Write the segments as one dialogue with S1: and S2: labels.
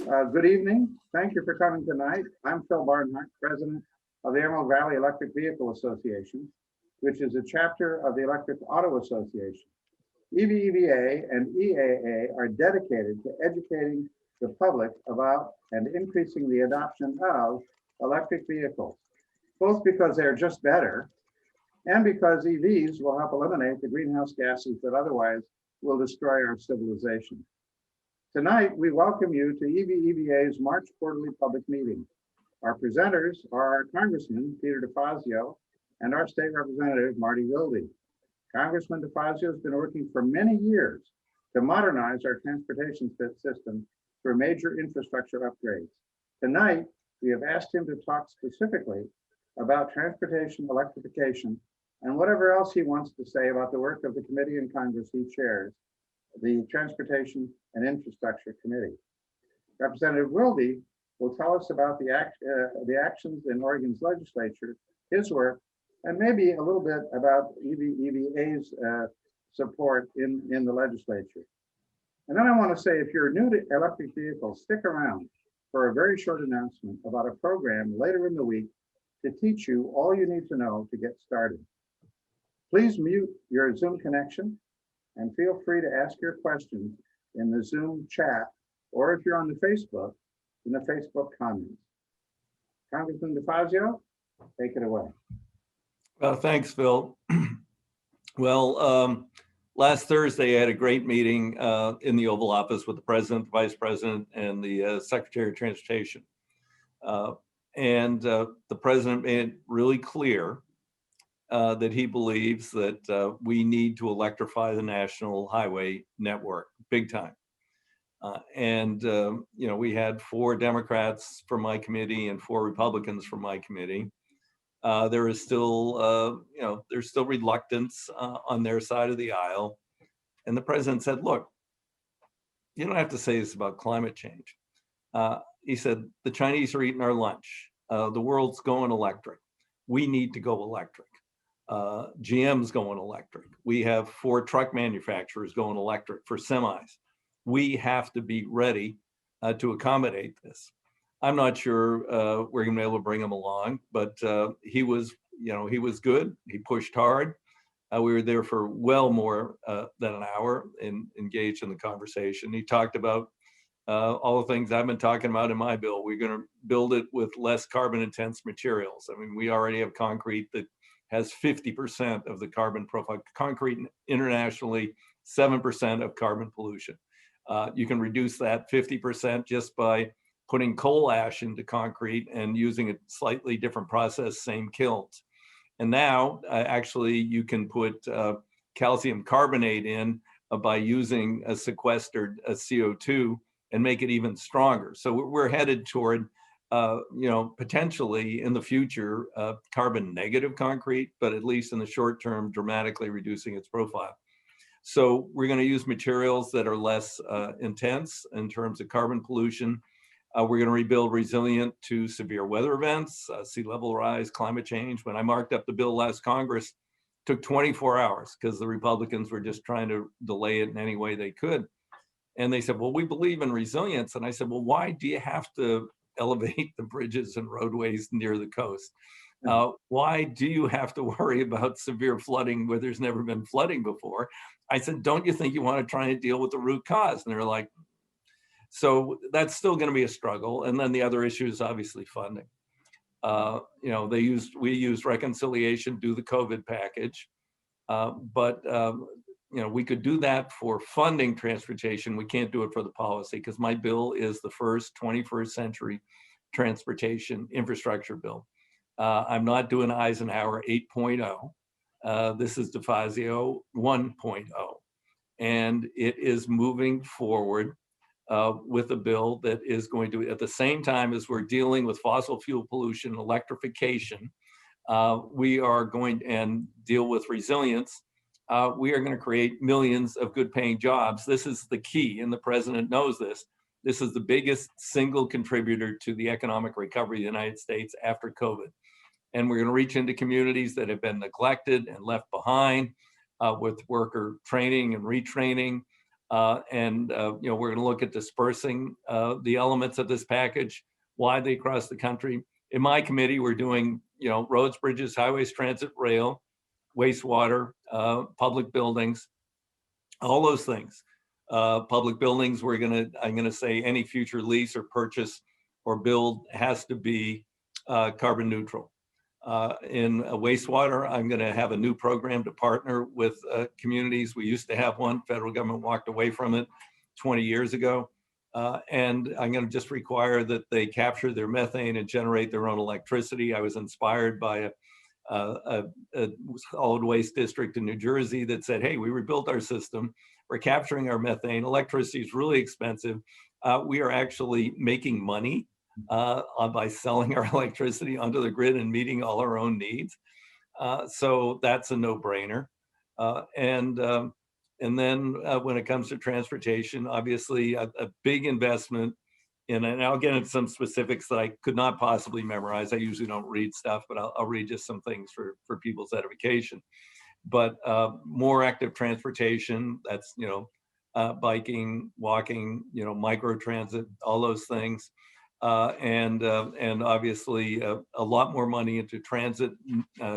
S1: Good evening. Thank you for coming tonight. I'm Phil Barnhart, president of the Emerald Valley Electric Vehicle Association, which is a chapter of the Electric Auto Association. EVEVA and EAA are dedicated to educating the public about and increasing the adoption of electric vehicles, both because they're just better and because EVs will help eliminate the greenhouse gases that otherwise will destroy our civilization. Tonight, we welcome you to EVEVA's March quarterly public meeting. Our presenters are our Congressman, Peter DeFazio, and our state representative, Marty Wilde. Congressman DeFazio has been working for many years to modernize our transportation system through major infrastructure upgrades. Tonight, we have asked him to talk specifically about transportation electrification and whatever else he wants to say about the work of the committee in Congress he chairs, the Transportation and Infrastructure Committee. Representative Wilde will tell us about the actions in Oregon's legislature, his work, and maybe a little bit about EVA's support in the legislature. And then I want to say, if you're new to electric vehicles, stick around for a very short announcement about a program later in the week to teach you all you need to know to get started. Please mute your Zoom connection and feel free to ask your questions in the Zoom chat, or if you're on the Facebook, in the Facebook comments. Congressman DeFazio, take it away.
S2: Well, thanks, Phil. Well, last Thursday, I had a great meeting in the Oval Office with the President, the Vice President, and the Secretary of Transportation. The President made it really clear that he believes that we need to electrify the national highway network big time. We had 4 Democrats from my committee and 4 Republicans from my committee. There is still, there's still reluctance on their side of the aisle. And the president said, look, you don't have to say this about climate change. He said, the Chinese are eating our lunch. The world's going electric. We need to go electric. GM's going electric. We have 4 truck manufacturers going electric for semis. We have to be ready to accommodate this. I'm not sure we're going to be able to bring him along, but he was good. He pushed hard. We were there for well more than an hour and engaged in the conversation. He talked about all the things I've been talking about in my bill. We're going to build it with less carbon intense materials. I mean, we already have concrete that has 50% of the carbon profile. Concrete internationally, 7% of carbon pollution. You can reduce that 50% just by putting coal ash into concrete and using a slightly different process, same kilns. And now, actually, you can put calcium carbonate in by using a sequestered CO2 and make it even stronger. So we're headed toward, potentially in the future, carbon negative concrete, but at least in the short term, dramatically reducing its profile. So we're going to use materials that are less intense in terms of carbon pollution. We're going to rebuild resilient to severe weather events, sea level rise, climate change. When I marked up the bill last Congress, it took 24 hours because the Republicans were just trying to delay it in any way they could. And they said, well, we believe in resilience. And I said, well, why do you have to elevate the bridges and roadways near the coast? Why do you have to worry about severe flooding where there's never been flooding before? I said, don't you think you want to try and deal with the root cause? And they're like, so that's still going to be a struggle. And then the other issue is obviously funding. We used reconciliation, do the COVID package, but we could do that for funding transportation. We can't do it for the policy because my bill is the first 21st century transportation infrastructure bill. I'm not doing Eisenhower 8.0. This is DeFazio 1.0. And it is moving forward with a bill that is going to, at the same time as we're dealing with fossil fuel pollution, electrification, we are going and deal with resilience. We are going to create millions of good paying jobs. This is the key, and the president knows this. This is the biggest single contributor to the economic recovery of the United States after COVID. And we're going to reach into communities that have been neglected and left behind with worker training and retraining. You know, we're going to look at dispersing the elements of this package widely across the country. In my committee, we're doing, you know, roads, bridges, highways, transit, rail, wastewater, public buildings, all those things. Public buildings, I'm gonna say any future lease or purchase or build has to be carbon neutral. In wastewater, I'm gonna have a new program to partner with communities. We used to have one, federal government walked away from it 20 years ago. And I'm gonna just require that they capture their methane and generate their own electricity. I was inspired by a solid waste district in New Jersey that said, hey, we rebuilt our system. We're capturing our methane. Electricity is really expensive. We are actually making money by selling our electricity onto the grid and meeting all our own needs. So that's a no-brainer. And then when it comes to transportation, obviously a big investment in, and I'll get into some specifics that I could not possibly memorize. I usually don't read stuff, but I'll read just some things for people's edification. But more active transportation, that's, you know, biking, walking, you know, micro transit, all those things. And obviously a lot more money into transit,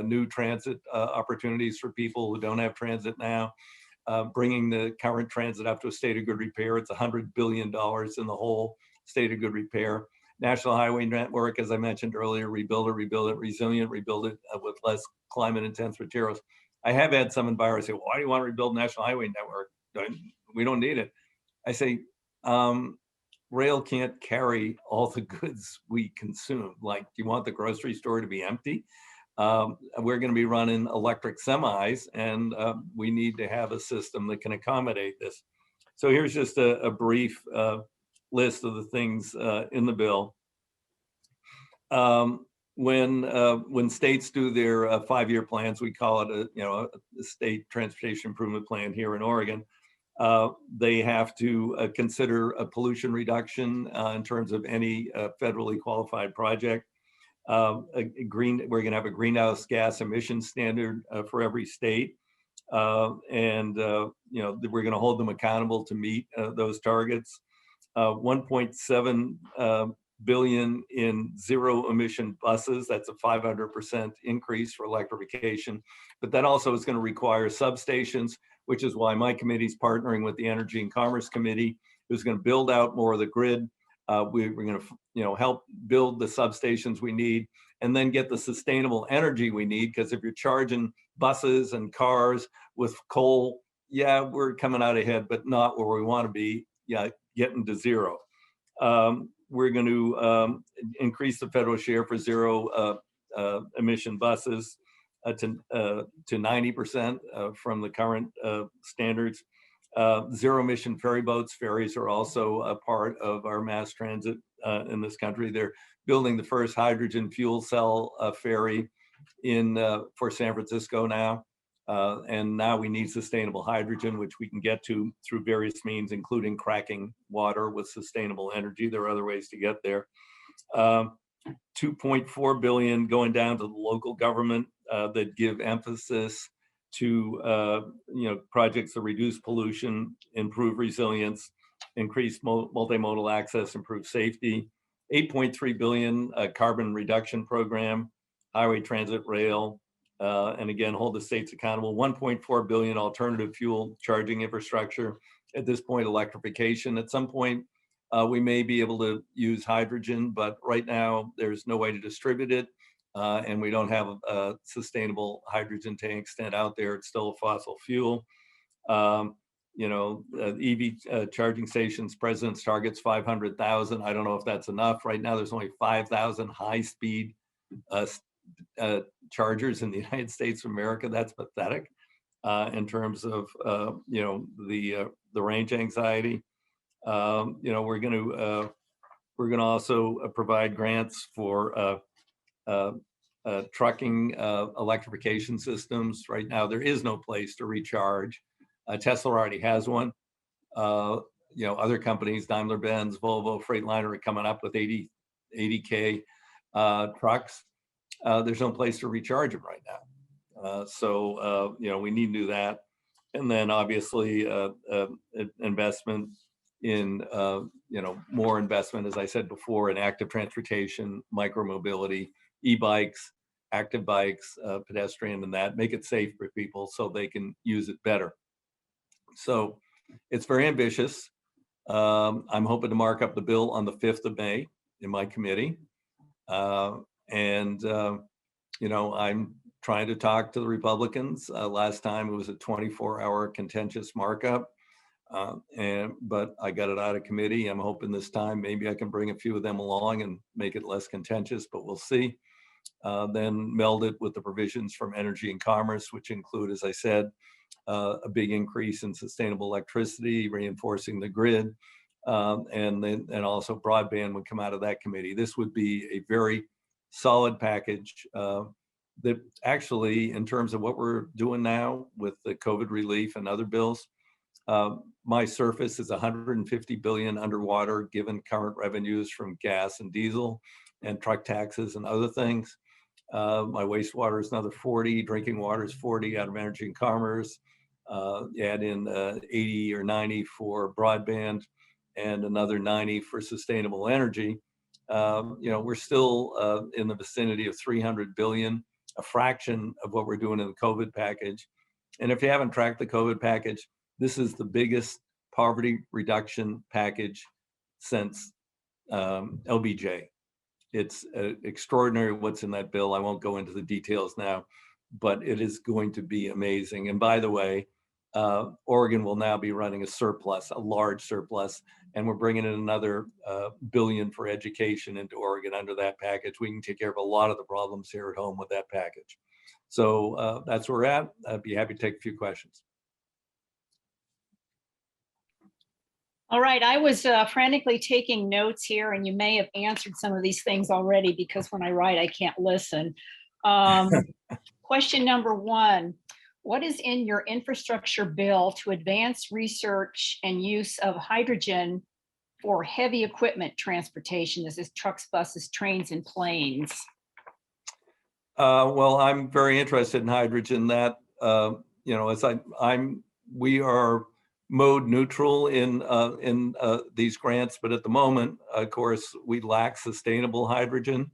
S2: new transit opportunities for people who don't have transit now. Bringing the current transit up to a state of good repair. It's $100 billion in the whole state of good repair. National Highway Network, as I mentioned earlier, rebuild it, resilient, rebuild it with less climate intense materials. I have had some environments say, why do you want to rebuild National Highway Network? We don't need it. I say, rail can't carry all the goods we consume. Like, do you want the grocery store to be empty? We're going to be running electric semis, and we need to have a system that can accommodate this. So here's just a brief list of the things in the bill. When states do their 5-year plans, we call it a state transportation improvement plan here in Oregon. They have to consider a pollution reduction in terms of any federally qualified project. We're going to have a greenhouse gas emission standard for every state. You know, we're going to hold them accountable to meet those targets. 1.7 billion in zero emission buses. That's a 500% increase for electrification. But that also is going to require substations, which is why my committee is partnering with the Energy and Commerce Committee, who's going to build out more of the grid. We're going to help build the substations we need, and then get the sustainable energy we need. Because if you're charging buses and cars with coal, yeah, we're coming out ahead, but not where we want to be. Yeah, getting to zero. We're going to increase the federal share for zero emission buses to 90% from the current standards. Zero emission ferry boats. Ferries are also a part of our mass transit in this country. They're building the first hydrogen fuel cell ferry for San Francisco now. And now we need sustainable hydrogen, which we can get to through various means, including cracking water with sustainable energy. There are other ways to get there. 2.4 billion going down to the local government that give emphasis to projects that reduce pollution, improve resilience, increase multimodal access, improve safety. 8.3 billion carbon reduction program, highway, transit, rail, and again, hold the states accountable. 1.4 billion alternative fuel charging infrastructure. At this point, electrification. At some point, we may be able to use hydrogen, but right now there's no way to distribute it. And we don't have a sustainable hydrogen to an extent out there. It's still a fossil fuel. EV charging stations, president's targets 500,000. I don't know if that's enough. Right now, there's only 5,000 high-speed chargers in the United States of America. That's pathetic in terms of the range anxiety. We're going to also provide grants for trucking electrification systems. Right now, there is no place to recharge. Tesla already has one. Other companies, Daimler-Benz, Volvo, Freightliner are coming up with 80K trucks. There's no place to recharge them right now. So we need to do that. And then obviously investment in, more investment, as I said before, in active transportation, micromobility, e-bikes, active bikes, pedestrian, and that, make it safe for people so they can use it better. So it's very ambitious. I'm hoping to mark up the bill on the 5th of May in my committee. I'm trying to talk to the Republicans. Last time it was a 24-hour contentious markup. But I got it out of committee. I'm hoping this time maybe I can bring a few of them along and make it less contentious, but we'll see. Then meld it with the provisions from Energy and Commerce, which include, as I said, a big increase in sustainable electricity, reinforcing the grid, and also broadband would come out of that committee. This would be a very solid package that actually, in terms of what we're doing now with the COVID relief and other bills, my surface is 150 billion underwater, given current revenues from gas and diesel and truck taxes and other things. My wastewater is another 40, drinking water is 40 out of Energy and Commerce. Add in 80 or 90 for broadband and another 90 for sustainable energy. We're still in the vicinity of 300 billion, a fraction of what we're doing in the COVID package. And if you haven't tracked the COVID package, this is the biggest poverty reduction package since LBJ. It's extraordinary what's in that bill. I won't go into the details now, but it is going to be amazing. And by the way, Oregon will now be running a surplus, a large surplus, and we're bringing in another billion for education into Oregon under that package. We can take care of a lot of the problems here at home with that package. So that's where we're at. I'd be happy to take a few questions.
S3: All right, I was frantically taking notes here, and you may have answered some of these things already because when I write, I can't listen. Question number one, what is in your infrastructure bill to advance research and use of hydrogen for heavy equipment transportation? This is trucks, buses, trains, and planes.
S2: Well, I'm very interested in hydrogen. That we are mode neutral in these grants, but at the moment, of course, we lack sustainable hydrogen.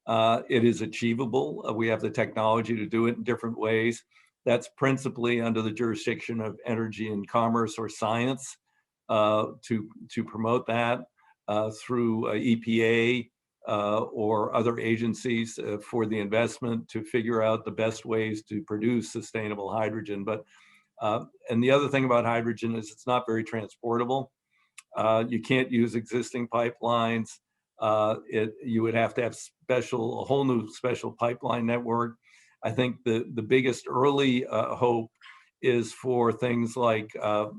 S2: It is achievable. We have the technology to do it in different ways. That's principally under the jurisdiction of Energy and Commerce or Science to promote that through EPA or other agencies for the investment to figure out the best ways to produce sustainable hydrogen. But and the other thing about hydrogen is it's not very transportable. You can't use existing pipelines. You would have to have a whole new special pipeline network. I think the biggest early hope is for things like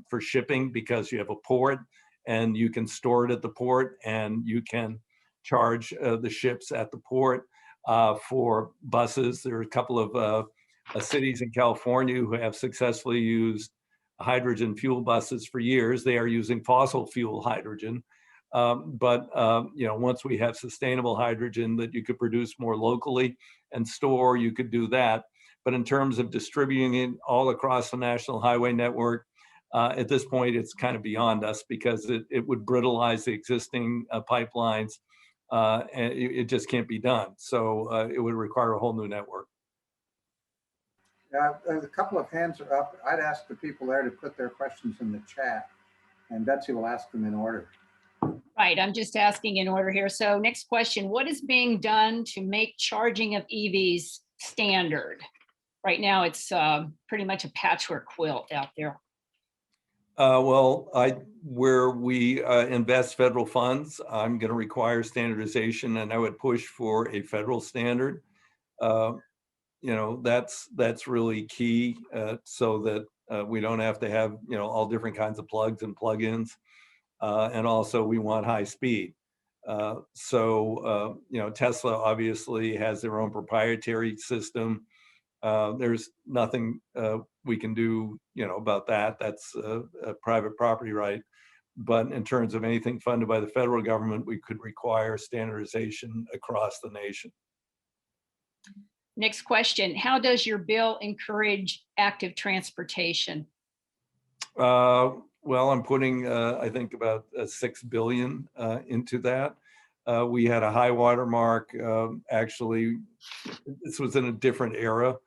S2: for shipping, because you have a port and you can store it at the port and you can charge the ships at the port. For buses, there are a couple of cities in California who have successfully used hydrogen fuel buses for years. They are using fossil fuel hydrogen. Once we have sustainable hydrogen that you could produce more locally and store, you could do that. But in terms of distributing it all across the national highway network, at this point, it's kind of beyond us because it would brittleize the existing pipelines and it just can't be done. So it would require a whole new network.
S1: A couple of hands are up. I'd ask the people there to put their questions in the chat, and Betsy will ask them in order.
S3: Right, I'm just asking in order here. So next question, what is being done to make charging of EVs standard? Right now, it's pretty much a patchwork quilt out there.
S2: Where we invest federal funds, I'm going to require standardization, and I would push for a federal standard. That's really key, so that we don't have to have all different kinds of plugs and plugins. And also we want high speed. Tesla obviously has their own proprietary system. There's nothing we can do, about that. That's a private property right. But in terms of anything funded by the federal government, we could require standardization across the nation.
S3: Next question, how does your bill encourage active transportation?
S2: Well, I'm putting, I think about 6 billion into that. We had a high water mark. Actually, this was in a different era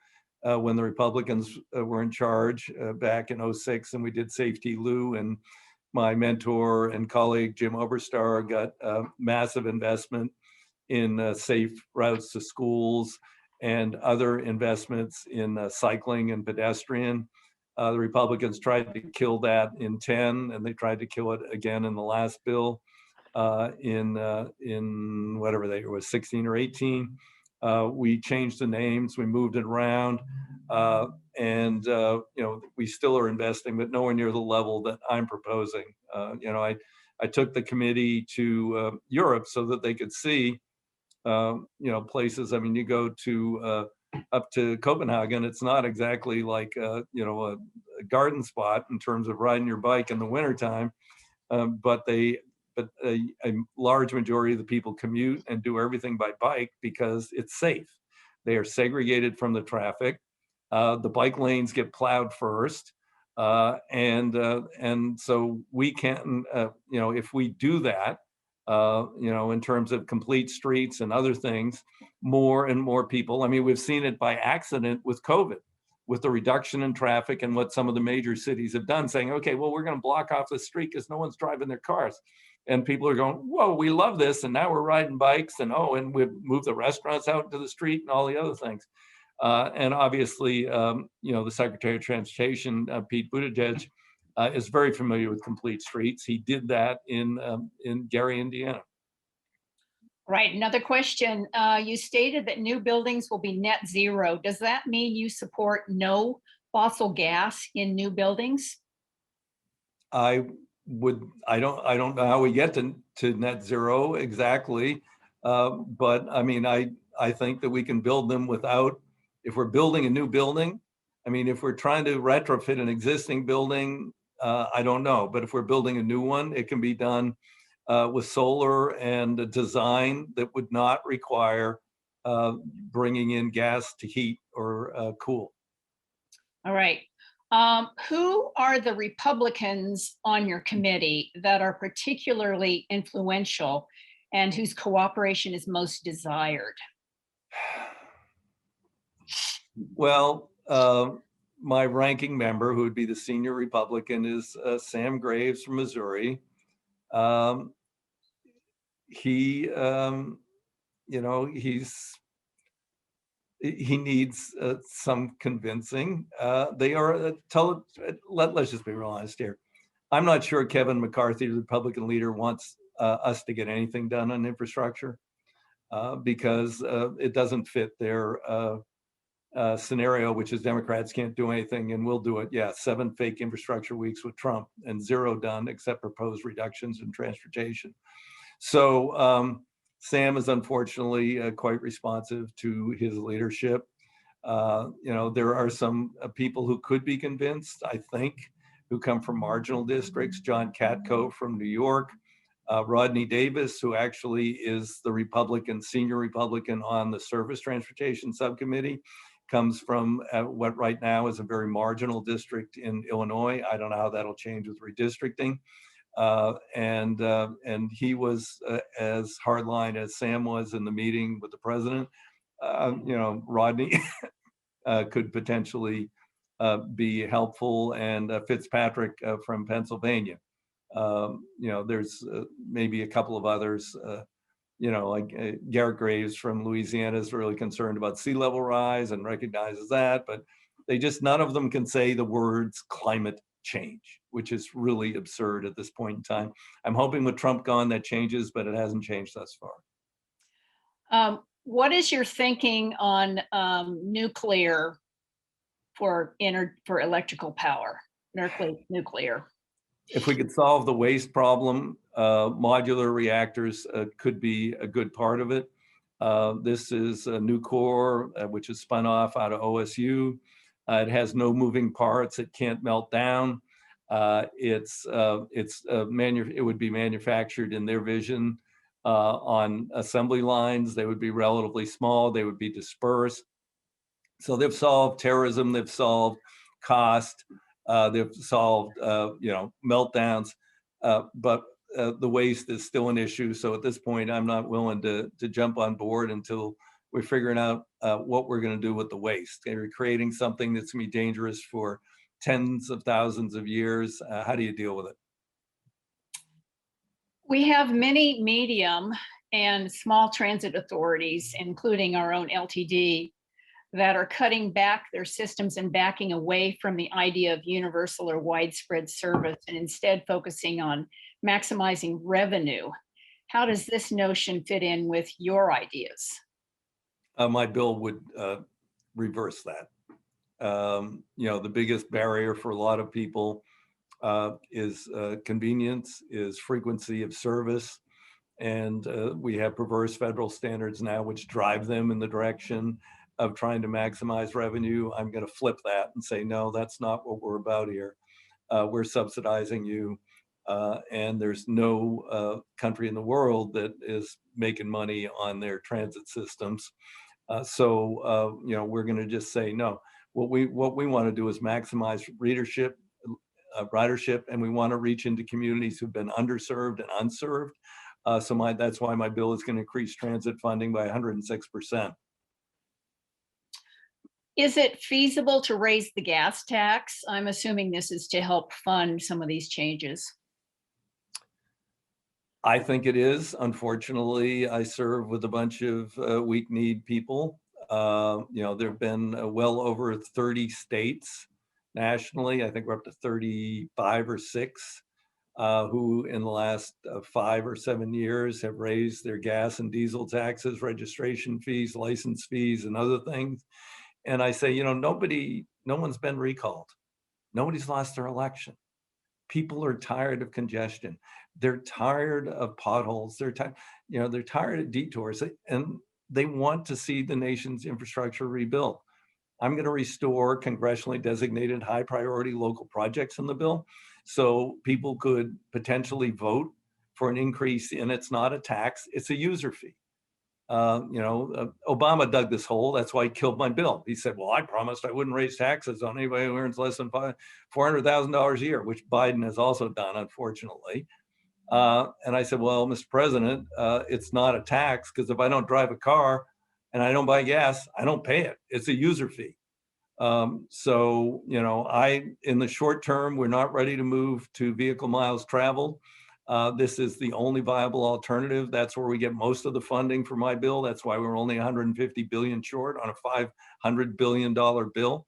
S2: when the Republicans were in charge back in '06, and we did Safety Lou, and my mentor and colleague Jim Oberstar got massive investment in safe routes to schools and other investments in cycling and pedestrian. The Republicans tried to kill that in 10, and they tried to kill it again in the last bill in whatever they was 16 or 18. We changed the names, we moved it around, and you know, we still are investing, but nowhere near the level that I'm proposing. You know, I took the committee to Europe so that they could see, you know, places. I mean, you go to up to Copenhagen, it's not exactly like you know, a garden spot in terms of riding your bike in the wintertime, but a large majority of the people commute and do everything by bike because it's safe. They are segregated from the traffic. The bike lanes get plowed first. And so we can, you know, if we do that, you know, in terms of complete streets and other things, more and more people, I mean, we've seen it by accident with COVID, with the reduction in traffic and what some of the major cities have done, saying, okay, well, we're going to block off the street because no one's driving their cars. And people are going, whoa, we love this. And now we're riding bikes, and oh, and we've moved the restaurants out into the street and all the other things. And obviously, you know, the Secretary of Transportation, Pete Buttigieg, is very familiar with complete streets. He did that in Gary, Indiana.
S3: Right. Another question. You stated that new buildings will be net zero. Does that mean you support no fossil gas in new buildings?
S2: I don't know how we get to net zero exactly. But I mean, I think that we can build them without, if we're building a new building, I mean, if we're trying to retrofit an existing building, I don't know. But if we're building a new one, it can be done with solar and a design that would not require bringing in gas to heat or cool.
S3: All right. Who are the Republicans on your committee that are particularly influential and whose cooperation is most desired?
S2: Well, my ranking member, who would be the senior Republican, is Sam Graves from Missouri. He, you know, he needs some convincing. They are, let's just be real honest here. I'm not sure Kevin McCarthy, the Republican leader, wants us to get anything done on infrastructure because it doesn't fit their scenario, which is Democrats can't do anything and we'll do it. Yeah, 7 fake infrastructure weeks with Trump and 0 done except proposed reductions in transportation. So Sam is unfortunately quite responsive to his leadership. You know, there are some people who could be convinced, I think, who come from marginal districts. John Katko from New York, Rodney Davis, who actually is the Republican, senior Republican on the Surface Transportation Subcommittee, comes from what right now is a very marginal district in Illinois. I don't know how that'll change with redistricting. And he was as hardline as Sam was in the meeting with the president. You know, Rodney could potentially be helpful, and Fitzpatrick from Pennsylvania. You know, there's maybe a couple of others. You know, like Garrett Graves from Louisiana is really concerned about sea level rise and recognizes that, but they just, none of them can say the words climate change, which is really absurd at this point in time. I'm hoping with Trump gone that changes, but it hasn't changed thus far.
S3: What is your thinking on nuclear for electrical power, nuclear?
S2: If we could solve the waste problem, modular reactors could be a good part of it. This is a Nucor, which is spun off out of OSU. It has no moving parts. It can't melt down. It would be manufactured in their vision on assembly lines. They would be relatively small. They would be dispersed. So they've solved terrorism. They've solved cost. They've solved, meltdowns, but the waste is still an issue. So at this point, I'm not willing to jump on board until we're figuring out what we're going to do with the waste. We're creating something that's going to be dangerous for tens of thousands of years. How do you deal with it?
S3: We have many medium and small transit authorities, including our own LTD, that are cutting back their systems and backing away from the idea of universal or widespread service and instead focusing on maximizing revenue. How does this notion fit in with your ideas?
S2: My bill would reverse that. The biggest barrier for a lot of people is convenience, is frequency of service. And we have perverse federal standards now which drive them in the direction of trying to maximize revenue. I'm going to flip that and say, no, that's not what we're about here. We're subsidizing you. And there's no country in the world that is making money on their transit systems. So we're going to just say, no, what we want to do is maximize ridership, and we want to reach into communities who've been underserved and unserved. So that's why my bill is going to increase transit funding by 106%.
S3: Is it feasible to raise the gas tax? I'm assuming this is to help fund some of these changes.
S2: I think it is. Unfortunately, I serve with a bunch of weak-kneed people. There have been well over 30 states nationally. I think we're up to 35 or 6 who in the last 5 or 7 years have raised their gas and diesel taxes, registration fees, license fees, and other things. And I say, no one's been recalled. Nobody's lost their election. People are tired of congestion. They're tired of potholes. They're tired of detours, and they want to see the nation's infrastructure rebuilt. I'm going to restore congressionally designated high priority local projects in the bill, so people could potentially vote for an increase in, it's not a tax, it's a user fee. Obama dug this hole. That's why he killed my bill. He said, well, I promised I wouldn't raise taxes on anybody who earns less than $400,000 a year, which Biden has also done, unfortunately. And I said, well, Mr. President, it's not a tax, because if I don't drive a car and I don't buy gas, I don't pay it. It's a user fee. In the short term, we're not ready to move to vehicle miles traveled. This is the only viable alternative. That's where we get most of the funding for my bill. That's why we're only 150 billion short on a $500 billion bill.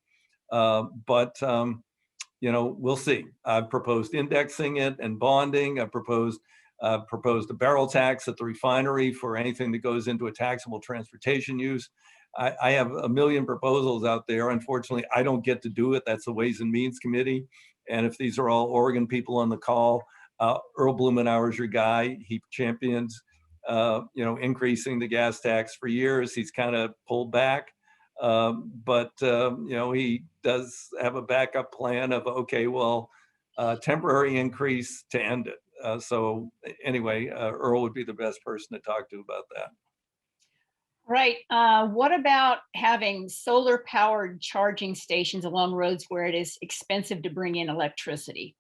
S2: We'll see. I've proposed indexing it and bonding. I've proposed a barrel tax at the refinery for anything that goes into a taxable transportation use. I have a million proposals out there. Unfortunately, I don't get to do it. That's the Ways and Means Committee. And if these are all Oregon people on the call, Earl Blumenauer is your guy. He champions, increasing the gas tax for years. He's kind of pulled back, but he does have a backup plan of, temporary increase to end it. So anyway, Earl would be the best person to talk to about that.
S3: Right. What about having solar powered charging stations along roads where it is expensive to bring in electricity?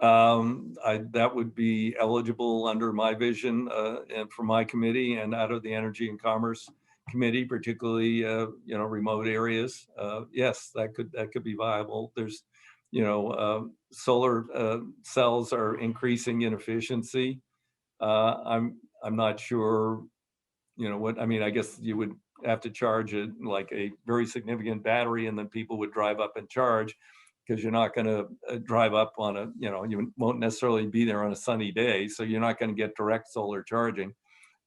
S2: That would be eligible under my vision and for my committee and out of the Energy and Commerce Committee, particularly remote areas. Yes, that could be viable. There's solar cells are increasing in efficiency. I'm not sure I guess you would have to charge it like a very significant battery, and then people would drive up and charge, because you're not going to drive up on you won't necessarily be there on a sunny day, so you're not going to get direct solar charging.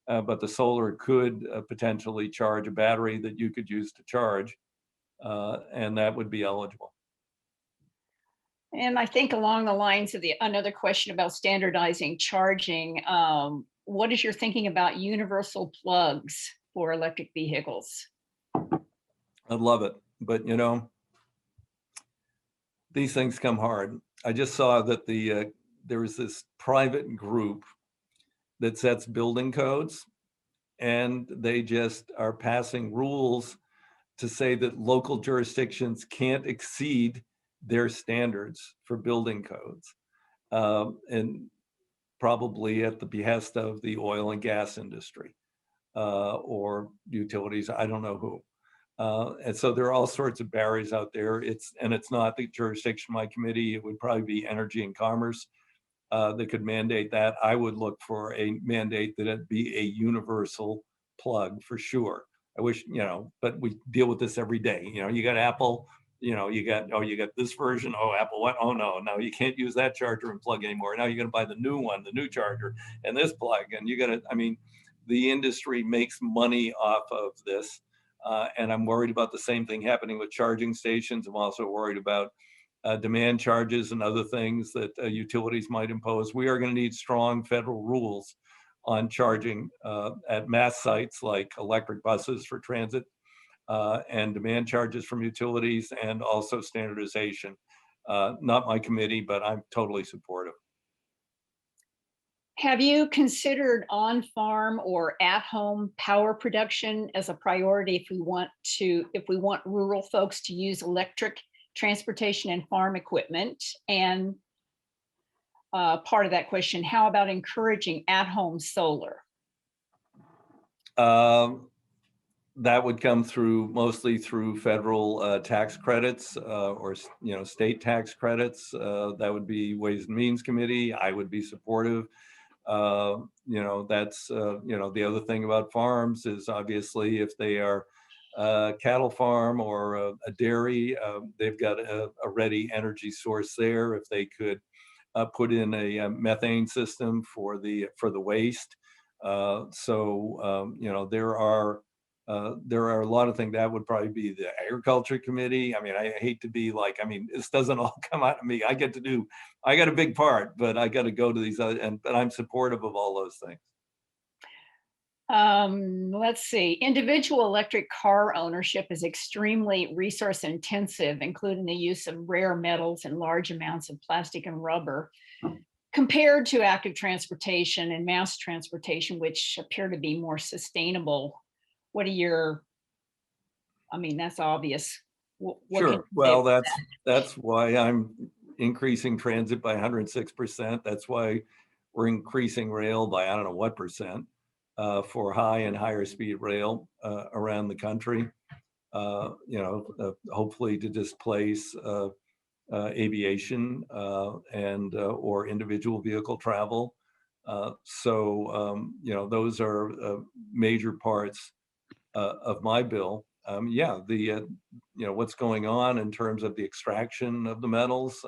S2: But the solar could potentially charge a battery that you could use to charge, and that would be eligible.
S3: And I think along the lines of another question about standardizing charging, what is your thinking about universal plugs for electric vehicles?
S2: I'd love it, but these things come hard. I just saw that there was this private group that sets building codes, and they just are passing rules to say that local jurisdictions can't exceed their standards for building codes, and probably at the behest of the oil and gas industry or utilities, I don't know who. And so there are all sorts of barriers out there. It's not the jurisdiction of my committee. It would probably be Energy and Commerce that could mandate that. I would look for a mandate that it be a universal plug for sure. I wish, but we deal with this every day. You got Apple, you got this version. Oh, Apple, what? Oh no, you can't use that charger and plug anymore. Now you're gonna buy the new one, the new charger, and this plug. And the industry makes money off of this. And I'm worried about the same thing happening with charging stations. I'm also worried about demand charges and other things that utilities might impose. We are going to need strong federal rules on charging at mass sites like electric buses for transit and demand charges from utilities, and also standardization. Not my committee, but I'm totally supportive.
S3: Have you considered on-farm or at-home power production as a priority if we want rural folks to use electric transportation and farm equipment? And part of that question, how about encouraging at-home solar?
S2: That would come mostly through federal tax credits or state tax credits. That would be Ways and Means Committee. I would be supportive. That's the other thing about farms is obviously if they are a cattle farm or a dairy, they've got a ready energy source there. If they could put in a methane system for the waste. There are a lot of things that would probably be the Agriculture Committee. I hate to be this doesn't all come out of me. I got a big part, but I got to go to these other, but I'm supportive of all those things.
S3: Let's see. Individual electric car ownership is extremely resource intensive, including the use of rare metals and large amounts of plastic and rubber, compared to active transportation and mass transportation, which appear to be more sustainable. What are your, that's obvious.
S2: Sure. Well, that's why I'm increasing transit by 106%. That's why we're increasing rail by I don't know what percent for high and higher speed rail around the country. Hopefully to displace aviation and or individual vehicle travel. Those are major parts of my bill. What's going on in terms of the extraction of the metals,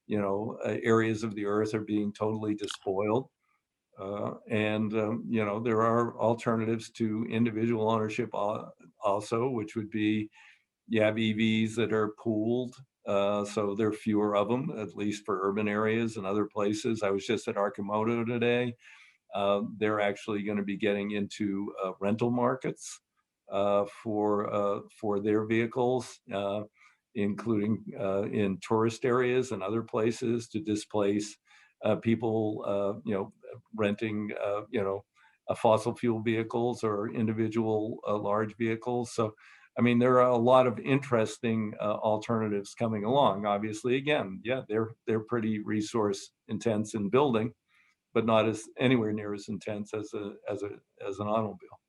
S2: areas of the earth are being totally despoiled. There are alternatives to individual ownership also, which would be, you have EVs that are pooled. So there are fewer of them, at least for urban areas and other places. I was just at Arcimoto today. They're actually going to be getting into rental markets for their vehicles, including in tourist areas and other places to displace people, renting, fossil fuel vehicles or individual large vehicles. So, there are a lot of interesting alternatives coming along. Obviously, again, they're pretty resource intense in building, but not anywhere near as intense as an automobile.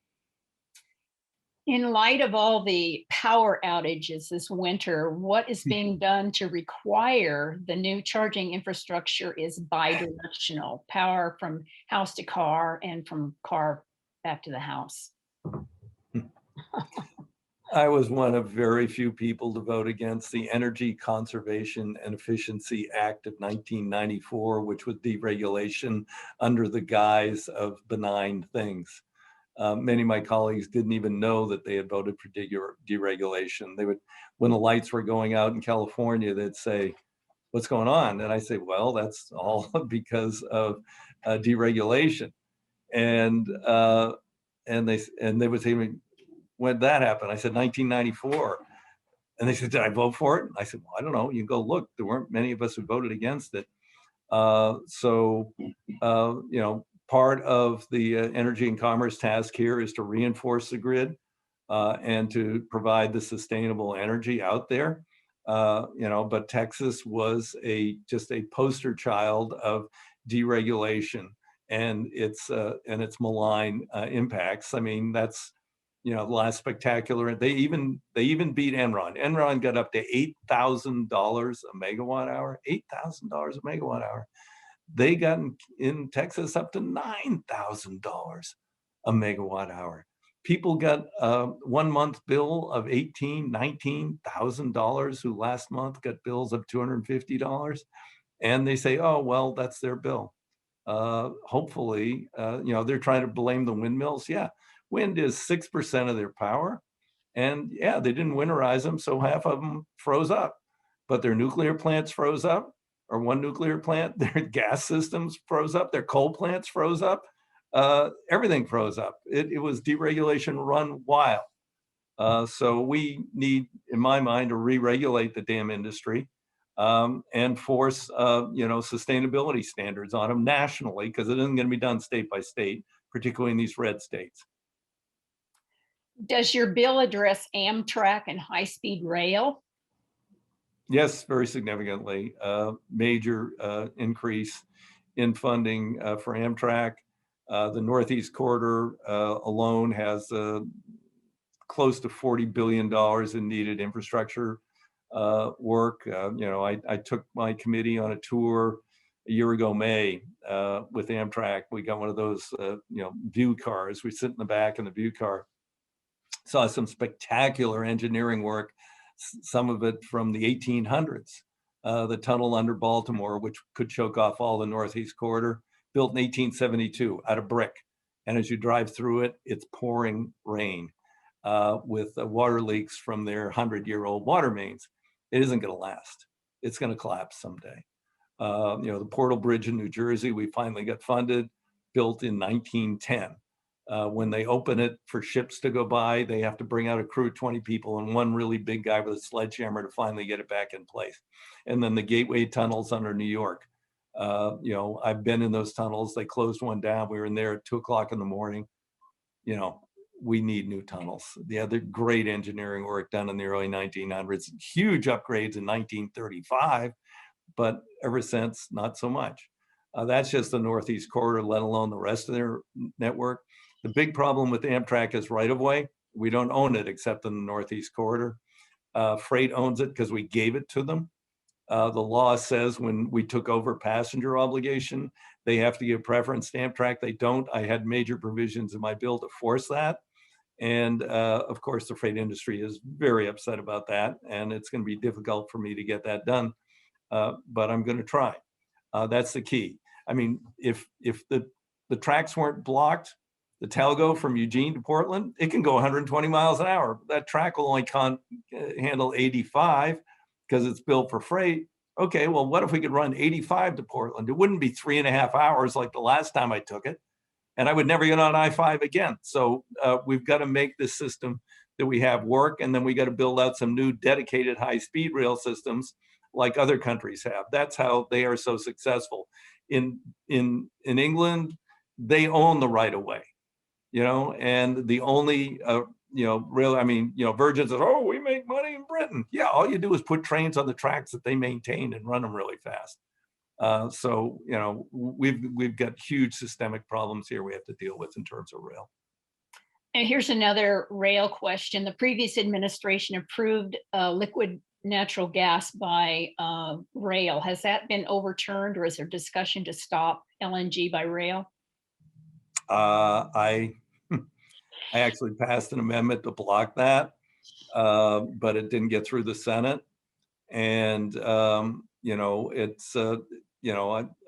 S3: In light of all the power outages this winter, what is being done to require the new charging infrastructure is bidirectional, power from house to car and from car back to the house?
S2: I was one of very few people to vote against the Energy Conservation and Efficiency Act of 1994, which was deregulation under the guise of benign things. Many of my colleagues didn't even know that they had voted for deregulation. They would, when the lights were going out in California, they'd say, "What's going on?" And I say, "Well, that's all because of deregulation." And they would say, "When did that happen?" I said, 1994. And they said, "Did I vote for it?" I said, "Well, I don't know. You can go look. There weren't many of us who voted against it." Part of the Energy and Commerce task here is to reinforce the grid and to provide the sustainable energy out there. But Texas was just a poster child of deregulation and its malign impacts. I mean, that's, the last spectacular. They even beat Enron. Enron got up to $8,000 a megawatt hour. $8,000 a megawatt hour. They got in Texas up to $9,000 a megawatt hour. People got a 1 month bill of $18,000, $19,000 who last month got bills of $250. And they say, oh, well, that's their bill. Hopefully, they're trying to blame the windmills. Yeah, wind is 6% of their power. And yeah, they didn't winterize them, so half of them froze up. But their nuclear plants froze up, or one nuclear plant, their gas systems froze up, their coal plants froze up. Everything froze up. It was deregulation run wild. So we need, in my mind, to re-regulate the damn industry and force, sustainability standards on them nationally, because it isn't going to be done state by state, particularly in these red states.
S3: Does your bill address Amtrak and high-speed rail?
S2: Yes, very significantly. Major increase in funding for Amtrak. The Northeast Corridor alone has close to $40 billion in needed infrastructure work. I took my committee on a tour a year ago, May, with Amtrak. We got one of those, view cars. We sit in the back in the view car. Saw some spectacular engineering work, some of it from the 1800s. The tunnel under Baltimore, which could choke off all the Northeast Corridor, built in 1872 out of brick. And as you drive through it, it's pouring rain with water leaks from their 100-year-old water mains. It isn't going to last. It's going to collapse someday. The Portal Bridge in New Jersey, we finally got funded, built in 1910. When they open it for ships to go by, they have to bring out a crew of 20 people and one really big guy with a sledgehammer to finally get it back in place. And then the gateway tunnels under New York. I've been in those tunnels. They closed one down. We were in there at 2 o'clock in the morning. We need new tunnels. Yeah, they're great engineering work done in the early 1900s. Huge upgrades in 1935, but ever since, not so much. That's just the Northeast Corridor, let alone the rest of their network. The big problem with Amtrak is right-of-way. We don't own it except in the Northeast Corridor. Freight owns it because we gave it to them. The law says when we took over passenger obligation, they have to give preference to Amtrak. They don't. I had major provisions in my bill to force that. And of course, the freight industry is very upset about that. And it's going to be difficult for me to get that done. But I'm going to try. That's the key. I mean, if the tracks weren't blocked, the Talgo from Eugene to Portland, it can go 120 miles an hour. That track will only handle 85 because it's built for freight. Okay, well, what if we could run 85 to Portland? It wouldn't be 3.5 hours like the last time I took it. And I would never get on I-5 again. So we've got to make this system that we have work. And then we got to build out some new dedicated high-speed rail systems like other countries have. That's how they are so successful. In England, they own the right of way, and the only, Virgin says, oh, we make money in Britain. Yeah, all you do is put trains on the tracks that they maintain and run them really fast. So we've got huge systemic problems here we have to deal with in terms of rail.
S3: And here's another rail question. The previous administration approved liquid natural gas by rail. Has that been overturned, or is there discussion to stop LNG by rail?
S2: I actually passed an amendment to block that, but it didn't get through the Senate. And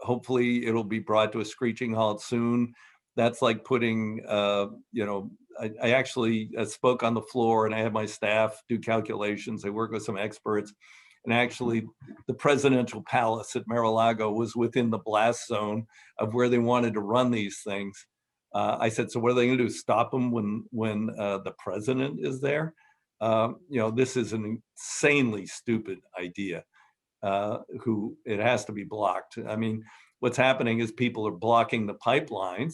S2: hopefully it'll be brought to a screeching halt soon. That's like putting, I actually spoke on the floor and I had my staff do calculations. I work with some experts, and actually the presidential palace at Mar-a-Lago was within the blast zone of where they wanted to run these things. I said, so what are they going to do? Stop them when the president is there? This is an insanely stupid idea. It has to be blocked. I mean, what's happening is people are blocking the pipelines.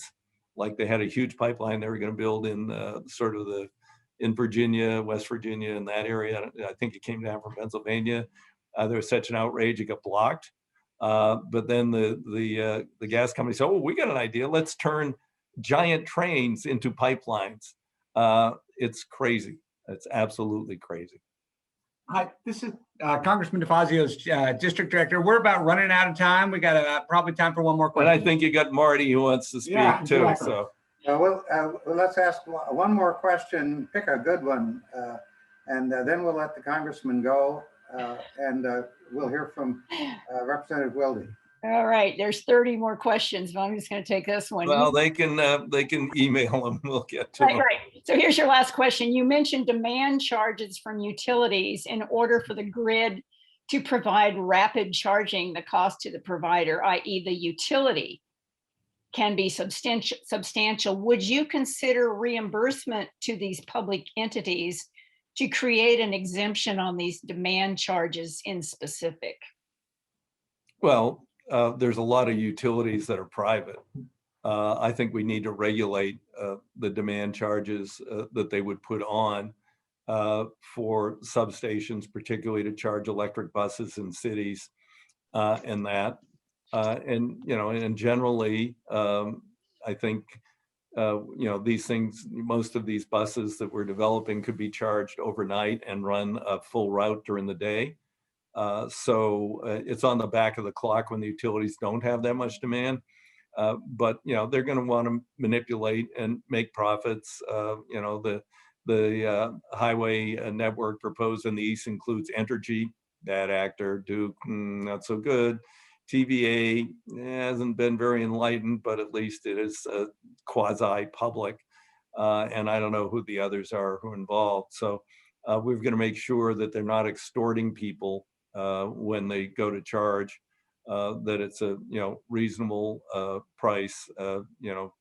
S2: Like they had a huge pipeline they were going to build in sort of the in Virginia, West Virginia, in that area. I think it came down from Pennsylvania. There was such an outrage, it got blocked. But then the gas company said, "Oh, we got an idea. Let's turn giant trains into pipelines." It's crazy. It's absolutely crazy.
S4: Hi, this is Congressman DeFazio's district director. We're about running out of time. We got probably time for one more question.
S2: And I think you got Marty who wants to speak too.
S4: Exactly.
S2: So
S1: Let's ask one more question. Pick a good one, and then we'll let the congressman go, and we'll hear from Representative Wilde.
S3: All right, there's 30 more questions, but I'm just going to take this one.
S2: well, they can email them. We'll get to them.
S3: Right. So here's your last question. You mentioned demand charges from utilities in order for the grid to provide rapid charging. The cost to the provider, i.e. the utility, can be substantial. Would you consider reimbursement to these public entities to create an exemption on these demand charges in specific?
S2: Well, there's a lot of utilities that are private. I think we need to regulate the demand charges that they would put on for substations, particularly to charge electric buses in cities and that. And, you know, and generally, I think, you know, these things, most of these buses that we're developing could be charged overnight and run a full route during the day. So it's on the back of the clock when the utilities don't have that much demand. But, you know, they're going to want to manipulate and make profits. You know, the highway network proposed in the East includes Entergy, bad actor, Duke, not so good. TVA hasn't been very enlightened, but at least it is quasi-public. And I don't know who the others are who are involved. So we're going to make sure that they're not extorting people when they go to charge, that it's a, you know, reasonable price, you know,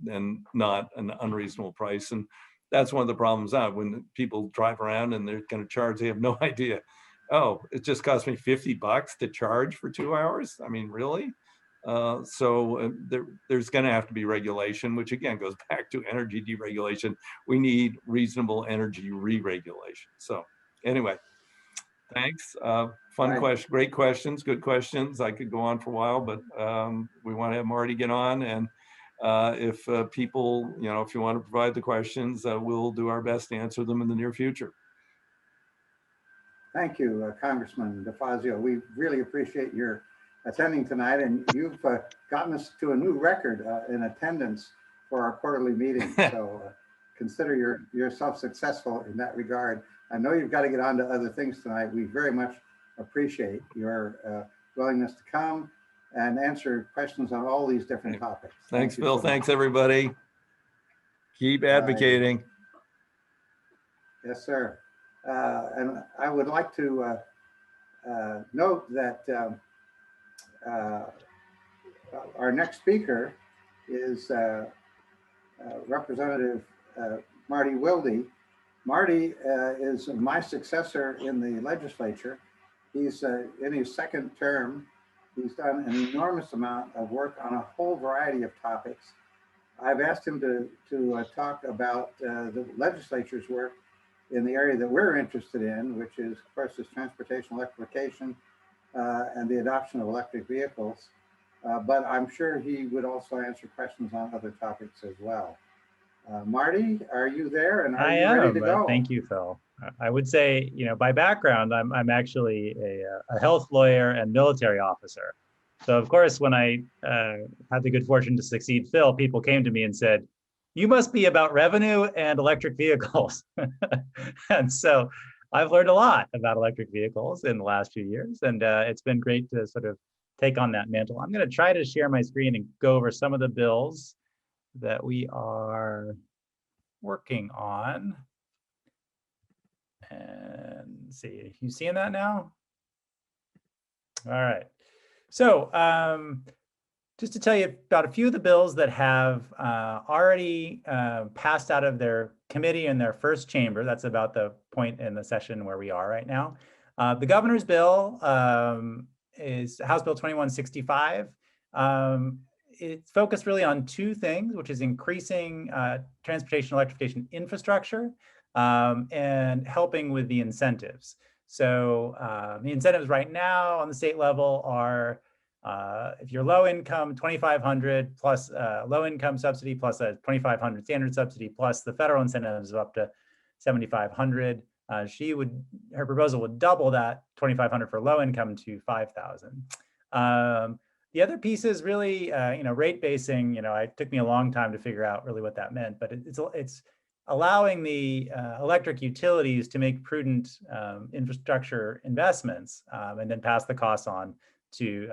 S2: and not an unreasonable price. And that's one of the problems now when people drive around and they're going to charge, they have no idea. Oh, it just cost me $50 to charge for 2 hours. I mean, really? So there's going to have to be regulation, which again goes back to energy deregulation. We need reasonable energy re-regulation. So anyway, thanks. Fun question, great questions, good questions. I could go on for a while, but we want to have Marty get on. And if people, you know, if you want to provide the questions, we'll do our best to answer them in the near future.
S1: Thank you, Congressman DeFazio. We really appreciate your attending tonight, and you've gotten us to a new record in attendance for our quarterly meeting. So consider yourself successful in that regard. I know you've got to get on to other things tonight. We very much appreciate your willingness to come and answer questions on all these different topics.
S2: Thanks, Bill. Thanks, everybody. Keep advocating.
S1: Yes, sir. And I would like to note that our next speaker is Representative Marty Wilde. Marty is my successor in the legislature. He's in his second term. He's done an enormous amount of work on a whole variety of topics. I've asked him to talk about the legislature's work in the area that we're interested in, which is, of course, is transportation electrification and the adoption of electric vehicles. But I'm sure he would also answer questions on other topics as well. Marty, are you there? And are you ready to go?
S5: Thank you, Phil. I would say, you know, by background, I'm actually a health lawyer and military officer. So of course, when I had the good fortune to succeed Phil, people came to me and said, "You must be about revenue and electric vehicles." And so I've learned a lot about electric vehicles in the last few years, and it's been great to sort of take on that mantle. I'm going to try to share my screen and go over some of the bills that we are working on. And see, you seeing that now? All right. So just to tell you about a few of the bills that have already passed out of their committee in their first chamber. That's about the point in the session where we are right now. The governor's bill is House Bill 2165. It's focused really on two things, which is increasing transportation electrification infrastructure. and helping with the incentives. So the incentives right now on the state level are, if you're low income, 2,500 plus low income subsidy plus a 2,500 standard subsidy plus the federal incentives of up to 7,500. Her proposal would double that 2,500 for low income to 5,000. The other piece is really, rate basing. It took me a long time to figure out really what that meant, but it's allowing the electric utilities to make prudent infrastructure investments and then pass the costs on to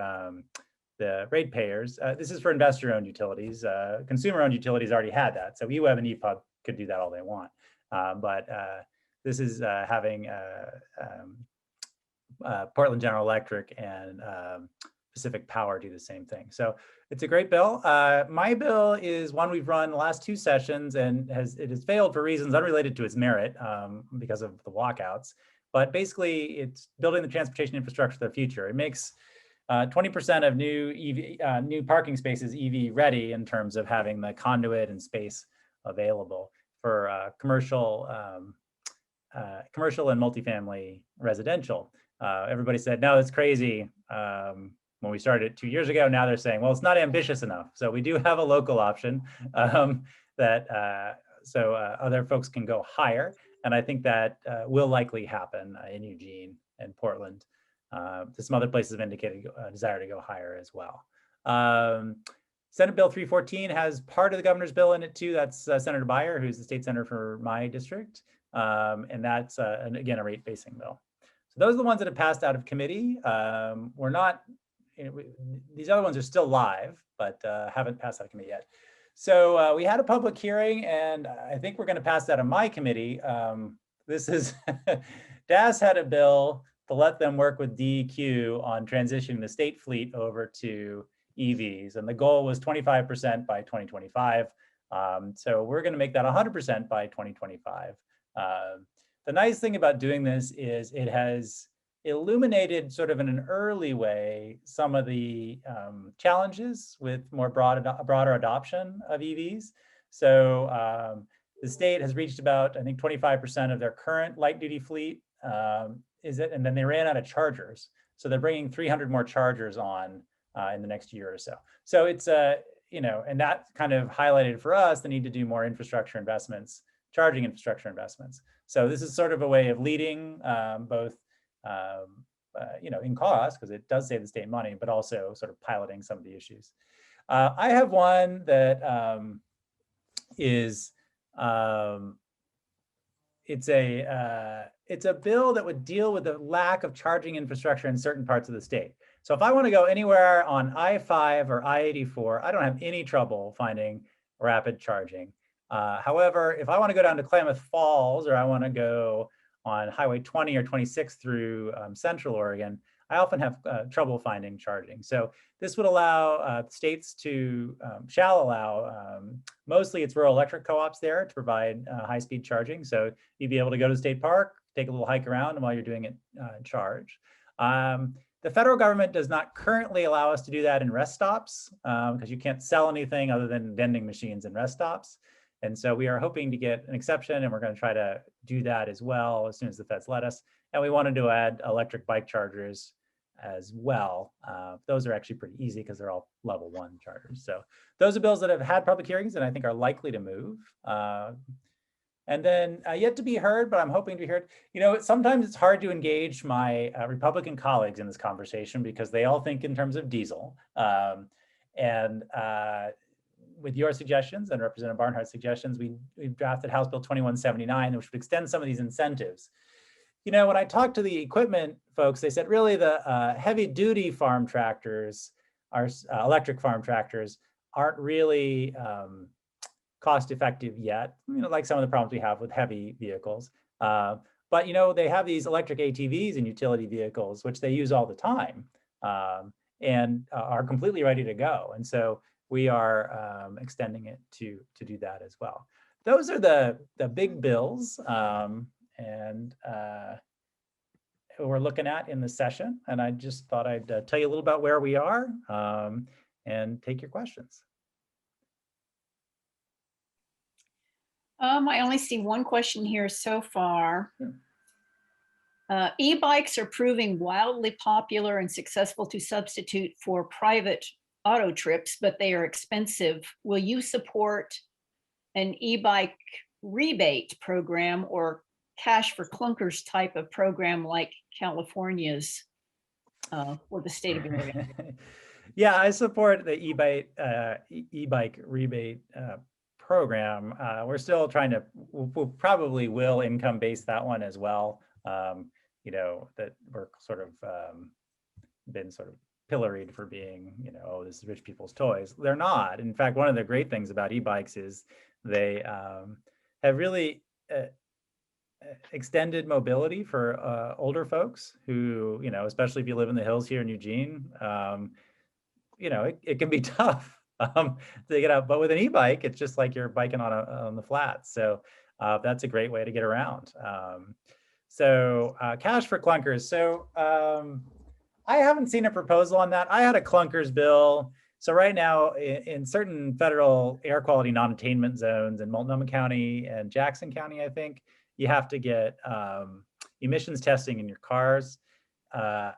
S5: the ratepayers. This is for investor-owned utilities. Consumer-owned utilities already had that, so EWEB and EPUB could do that all they want. But this is having Portland General Electric and Pacific Power do the same thing. So it's a great bill. My bill is one we've run the last 2 sessions, and it has failed for reasons unrelated to its merit because of the walkouts. But basically, it's building the transportation infrastructure for the future. It makes 20% of new parking spaces EV ready in terms of having the conduit and space available for commercial and multifamily residential. Everybody said, no, it's crazy. When we started 2 years ago, now they're saying, well, it's not ambitious enough. So we do have a local option that other folks can go higher. And I think that will likely happen in Eugene and Portland. Some other places have indicated a desire to go higher as well. Senate Bill 314 has part of the governor's bill in it too. That's Senator Beyer, who's the state senator for my district. And that's, again, a rate basing bill. So those are the ones that have passed out of committee. We're not, these other ones are still live, but haven't passed out of committee yet. So we had a public hearing, and I think we're going to pass that on my committee. This is, DAS had a bill to let them work with DEQ on transitioning the state fleet over to EVs. And the goal was 25% by 2025. So we're going to make that 100% by 2025. The nice thing about doing this is it has illuminated sort of in an early way some of the challenges with more broader adoption of EVs. So the state has reached about, I think, 25% of their current light duty fleet, and then they ran out of chargers. So they're bringing 300 more chargers on in the next year or so. So it's, and that kind of highlighted for us the need to do more infrastructure investments, charging infrastructure investments. So this is sort of a way of leading both, in cost, because it does save the state money, but also sort of piloting some of the issues. I have one that is, it's a bill that would deal with the lack of charging infrastructure in certain parts of the state. So if I want to go anywhere on I-5 or I-84, I don't have any trouble finding rapid charging. However, if I want to go down to Klamath Falls, or I want to go on Highway 20 or 26 through Central Oregon, I often have trouble finding charging. So this would allow states to, shall allow, mostly it's rural electric co-ops there to provide high-speed charging. So you'd be able to go to the state park, take a little hike around, and while you're doing it, charge. The federal government does not currently allow us to do that in rest stops because you can't sell anything other than vending machines in rest stops. And so we are hoping to get an exception, and we're going to try to do that as well as soon as the feds let us. And we wanted to add electric bike chargers as well. Those are actually pretty easy because they're all level 1 chargers. So those are bills that have had public hearings and I think are likely to move. And then yet to be heard, but I'm hoping to be heard. Sometimes it's hard to engage my Republican colleagues in this conversation because they all think in terms of diesel. With your suggestions and Representative Barnhart's suggestions, we've drafted House Bill 2179, which would extend some of these incentives. When I talked to the equipment folks, they said really the heavy duty farm tractors, our electric farm tractors, aren't really cost effective yet, like some of the problems we have with heavy vehicles. But they have these electric ATVs and utility vehicles, which they use all the time and are completely ready to go. And so we are extending it to do that as well. Those are the big bills and we're looking at in the session. And I just thought I'd tell you a little about where we are and take your questions.
S3: I only see one question here so far. E-bikes are proving wildly popular and successful to substitute for private auto trips, but they are expensive. Will you support an e-bike rebate program or cash for clunkers type of program like California's for the state of Oregon?
S5: Yeah, I support the e-bike rebate program. We're still trying to, we'll probably will income base that one as well. You know, that we're sort of been sort of pilloried for being, you know, oh, this is rich people's toys. They're not. In fact, one of the great things about e-bikes is they have really extended mobility for older folks who, you know, especially if you live in the hills here in Eugene, you know, it can be tough to get out. But with an e-bike, it's just like you're biking on the flats. So that's a great way to get around. So cash for clunkers. So I haven't seen a proposal on that. I had a clunkers bill. So right now in certain federal air quality non-attainment zones in Multnomah County and Jackson County, I think, you have to get emissions testing in your cars. I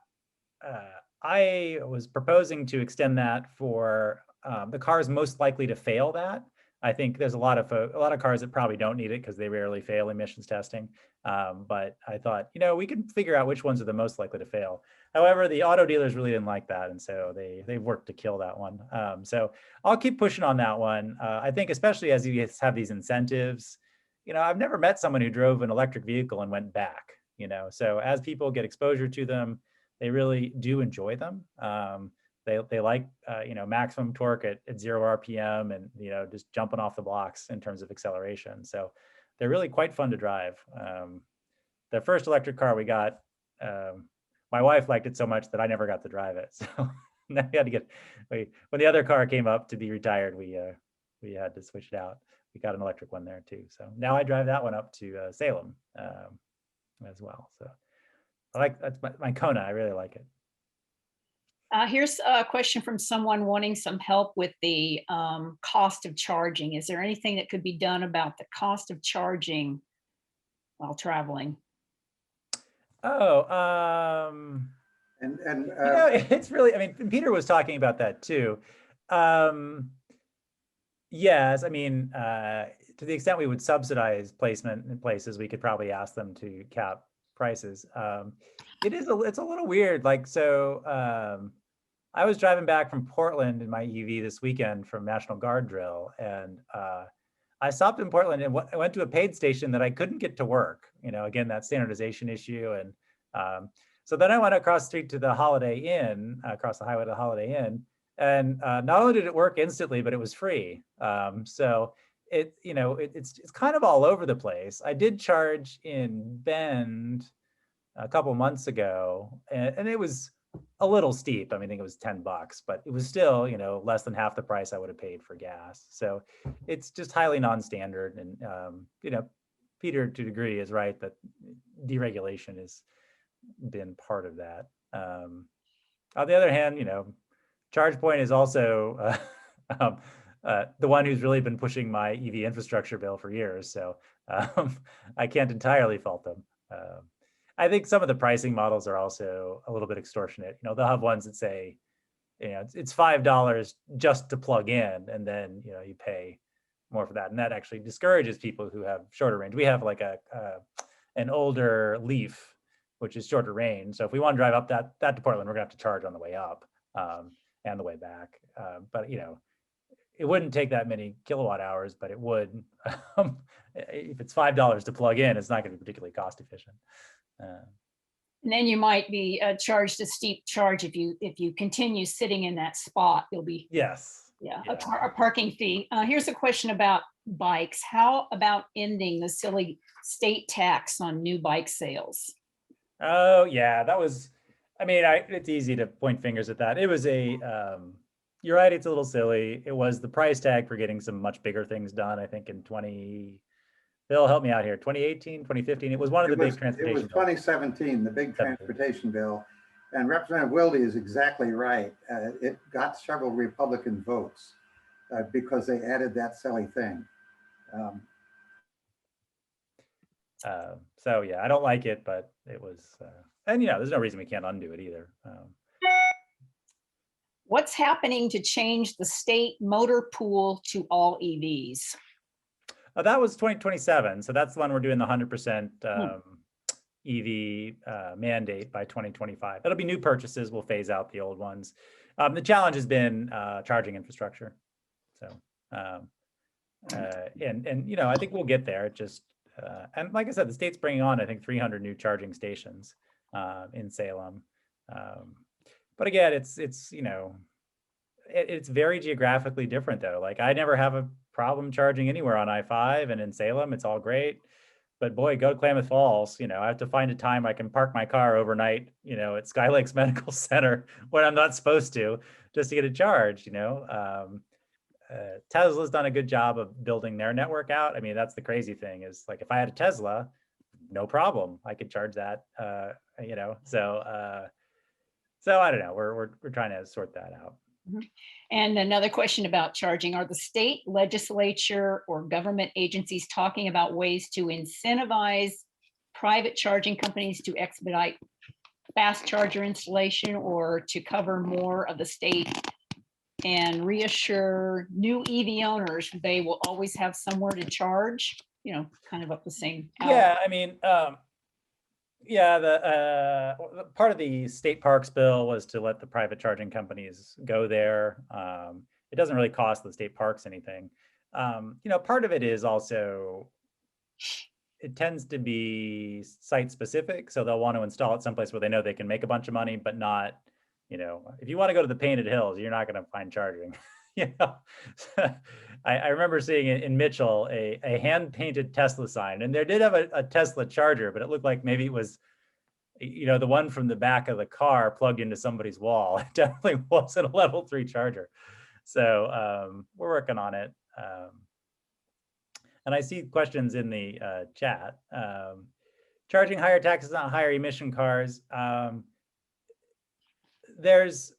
S5: was proposing to extend that for the cars most likely to fail that. I think there's a lot of cars that probably don't need it because they rarely fail emissions testing. But I thought, you know, we can figure out which ones are the most likely to fail. However, the auto dealers really didn't like that, and so they've worked to kill that one. So I'll keep pushing on that one. I think especially as you have these incentives, you know, I've never met someone who drove an electric vehicle and went back. You know, so as people get exposure to them, they really do enjoy them. They like, you know, maximum torque at 0 RPM and, you know, just jumping off the blocks in terms of acceleration. So they're really quite fun to drive. The first electric car we got, my wife liked it so much that I never got to drive it. So now we had to get, when the other car came up to be retired, we had to switch it out. We got an electric one there too. So now I drive that one up to Salem as well. So I like, that's my Kona, I really like it.
S3: Here's a question from someone wanting some help with the cost of charging. Is there anything that could be done about the cost of charging while traveling?
S5: Oh,
S1: And
S5: you know, it's really, I mean, Peter was talking about that too. Yes, I mean, to the extent we would subsidize placement in places, we could probably ask them to cap prices. It's a little weird. Like, so I was driving back from Portland in my EV this weekend from National Guard drill, and I stopped in Portland and I went to a paid station that I couldn't get to work. You know, again, that standardization issue. And so then I went across the street to the Holiday Inn, across the highway to the Holiday Inn. And not only did it work instantly, but it was free. So it, you know, it's kind of all over the place. I did charge in Bend a couple months ago, and it was a little steep. I mean, I think it was $10, but it was still, you know, less than half the price I would have paid for gas. So it's just highly non-standard. And, you know, Peter, to a degree, is right that deregulation has been part of that. On the other hand, you know, ChargePoint is also the one who's really been pushing my EV infrastructure bill for years. So I can't entirely fault them. I think some of the pricing models are also a little bit extortionate. You know, they'll have ones that say, you know, it's $5 just to plug in, and then, you know, you pay more for that. And that actually discourages people who have shorter range. We have like an older Leaf, which is shorter range. So if we want to drive up that to Portland, we're gonna have to charge on the way up and the way back. But, you know, it wouldn't take that many kilowatt hours, but it would. If it's $5 to plug in, it's not going to be particularly cost efficient.
S3: And then you might be charged a steep charge if you continue sitting in that spot. You'll be
S5: Yes.
S3: Yeah. A parking fee. Here's a question about bikes. How about ending the silly state tax on new bike sales?
S5: Oh yeah, that was. I mean, it's easy to point fingers at that. It was you're right, it's a little silly. It was the price tag for getting some much bigger things done, I think in Bill, help me out here, 2018, 2015. It was one of the big transportation.
S1: It was 2017, the big transportation bill. And Representative Wilde is exactly right. It got several Republican votes because they added that silly thing.
S5: So yeah, I don't like it, but it was, and there's no reason we can't undo it either.
S3: What's happening to change the state motor pool to all EVs?
S5: That was 2027. So that's the one we're doing the 100% EV mandate by 2025. That'll be new purchases. We'll phase out the old ones. The challenge has been charging infrastructure. So, and I think we'll get there. It just, and like I said, the state's bringing on, I think, 300 new charging stations in Salem. But again, it's very geographically different though. Like I never have a problem charging anywhere on I-5, and in Salem, it's all great. But boy, go to Klamath Falls, I have to find a time I can park my car overnight, at Sky Lakes Medical Center when I'm not supposed to, just to get it charged, Tesla's done a good job of building their network out. I mean, that's the crazy thing is like, if I had a Tesla, no problem, I could charge that, so I don't know, we're trying to sort that out.
S3: And another question about charging, are the state legislature or government agencies talking about ways to incentivize private charging companies to expedite fast charger installation, or to cover more of the state and reassure new EV owners they will always have somewhere to charge, kind of up the same alley?
S5: Yeah, I mean, the part of the state parks bill was to let the private charging companies go there. It doesn't really cost the state parks anything. Part of it is also, it tends to be site specific. So they'll want to install it someplace where they know they can make a bunch of money, but not, if you want to go to the Painted Hills, you're not going to find charging. I remember seeing in Mitchell a hand-painted Tesla sign, and there did have a Tesla charger, but it looked like maybe it was, the one from the back of the car plugged into somebody's wall. It definitely wasn't a level 3 charger. So we're working on it. And I see questions in the chat. Charging higher taxes on higher emission cars. There's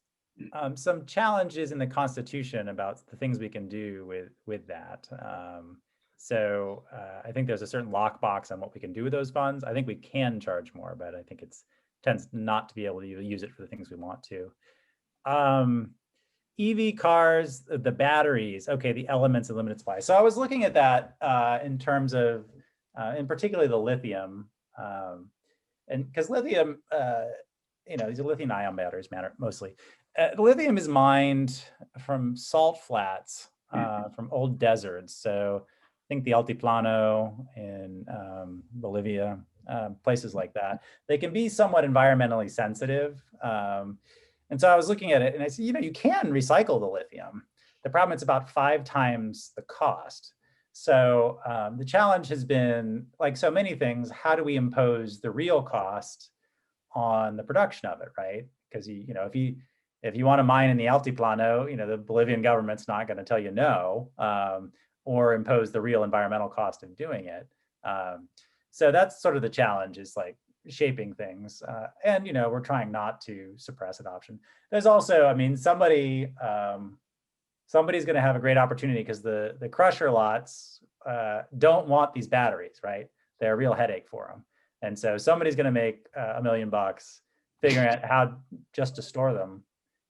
S5: some challenges in the Constitution about the things we can do with that. So I think there's a certain lockbox on what we can do with those funds. I think we can charge more, but I think it tends not to be able to use it for the things we want to. EV cars, the batteries, okay, the elements and limited supply. So I was looking at that in terms of, in particular, the lithium, and because lithium, these are lithium ion batteries mostly. The lithium is mined from salt flats, from old deserts. So I think the Altiplano in Bolivia, places like that, they can be somewhat environmentally sensitive. And so I was looking at it and I said, you can recycle the lithium. The problem, it's about 5 times the cost. So the challenge has been, like so many things, how do we impose the real cost on the production of it, right? Because if you want to mine in the Altiplano, the Bolivian government's not going to tell you no, or impose the real environmental cost of doing it. So that's sort of the challenge, is like shaping things. And we're trying not to suppress adoption. There's also, somebody's going to have a great opportunity, because the crusher lots don't want these batteries, right? They're a real headache for them. And so somebody's going to make $1 million figuring out how just to store them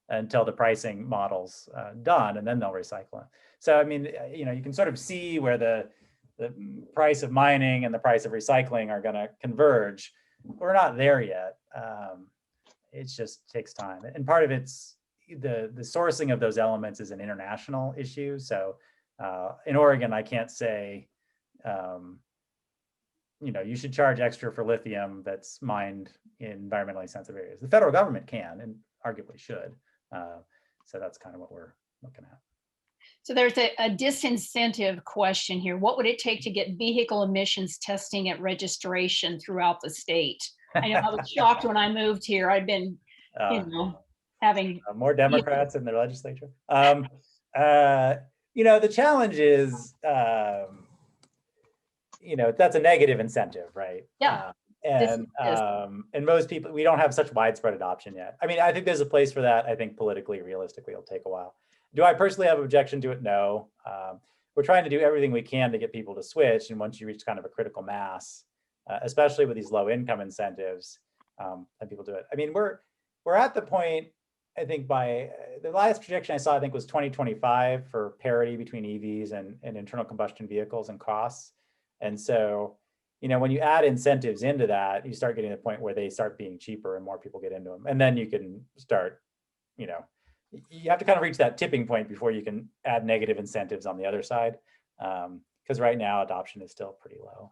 S5: until the pricing model's done, and then they'll recycle it. So, you can sort of see where the price of mining and the price of recycling are going to converge. We're not there yet. It just takes time. And part of it's the sourcing of those elements is an international issue. So in Oregon, I can't say, you should charge extra for lithium that's mined in environmentally sensitive areas. The federal government can, and arguably should. So that's kind of what we're looking at.
S3: So there's a disincentive question here. What would it take to get vehicle emissions testing at registration throughout the state? I know I was shocked when I moved here. I'd been, having
S5: more Democrats in the legislature. The challenge is, that's a negative incentive, right?
S3: Yeah.
S5: And most people, we don't have such widespread adoption yet. I think there's a place for that. I think politically, realistically, it'll take a while. Do I personally have an objection to it? No. We're trying to do everything we can to get people to switch. And once you reach kind of a critical mass, especially with these low income incentives, and people do it. I mean, we're at the point, I think by the last projection I saw, I think was 2025 for parity between EVs and internal combustion vehicles and costs. And so, you know, when you add incentives into that, you start getting to the point where they start being cheaper and more people get into them. And then you can start, you know, you have to kind of reach that tipping point before you can add negative incentives on the other side. Because right now adoption is still pretty low.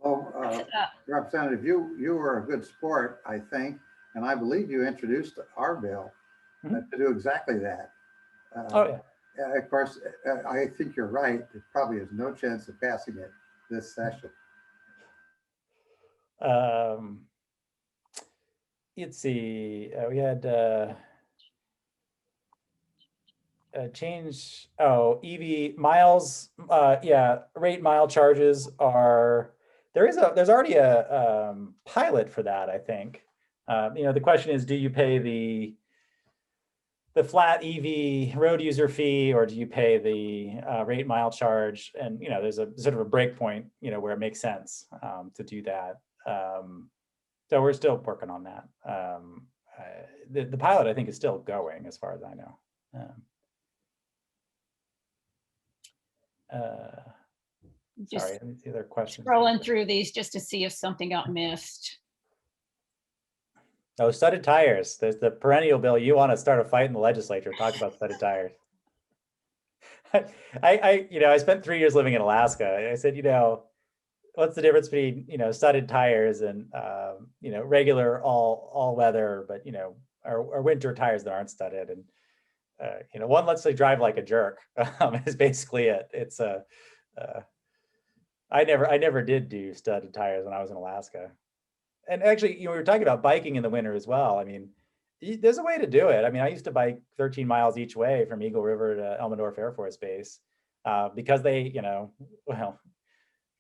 S1: Well, Representative, you were a good sport, I think, and I believe you introduced our bill to do exactly that.
S5: Oh, yeah.
S1: Of course, I think you're right. There probably is no chance of passing it this session.
S5: Let's see. We had change. Oh, EV miles. Yeah, rate mile charges are. There's already a pilot for that, I think. You know, the question is, do you pay the flat EV road user fee, or do you pay the rate mile charge? And, you know, there's a sort of a break point, you know, where it makes sense to do that. So we're still working on that. The pilot, I think, is still going as far as I know.
S3: Just
S5: Sorry, any other questions?
S3: scrolling through these just to see if something got missed.
S5: Oh, studded tires. There's the perennial bill. You want to start a fight in the legislature, talk about studded tires. I spent 3 years living in Alaska. I said, you know, what's the difference between, you know, studded tires and, you know, regular all weather, but, you know, our winter tires that aren't studded. And, you know, one lets you drive like a jerk is basically it. It's I never did do studded tires when I was in Alaska. And actually, you know, we were talking about biking in the winter as well. I mean, there's a way to do it. I mean, I used to bike 13 miles each way from Eagle River to Elmendorf Air Force Base because they, you know, well,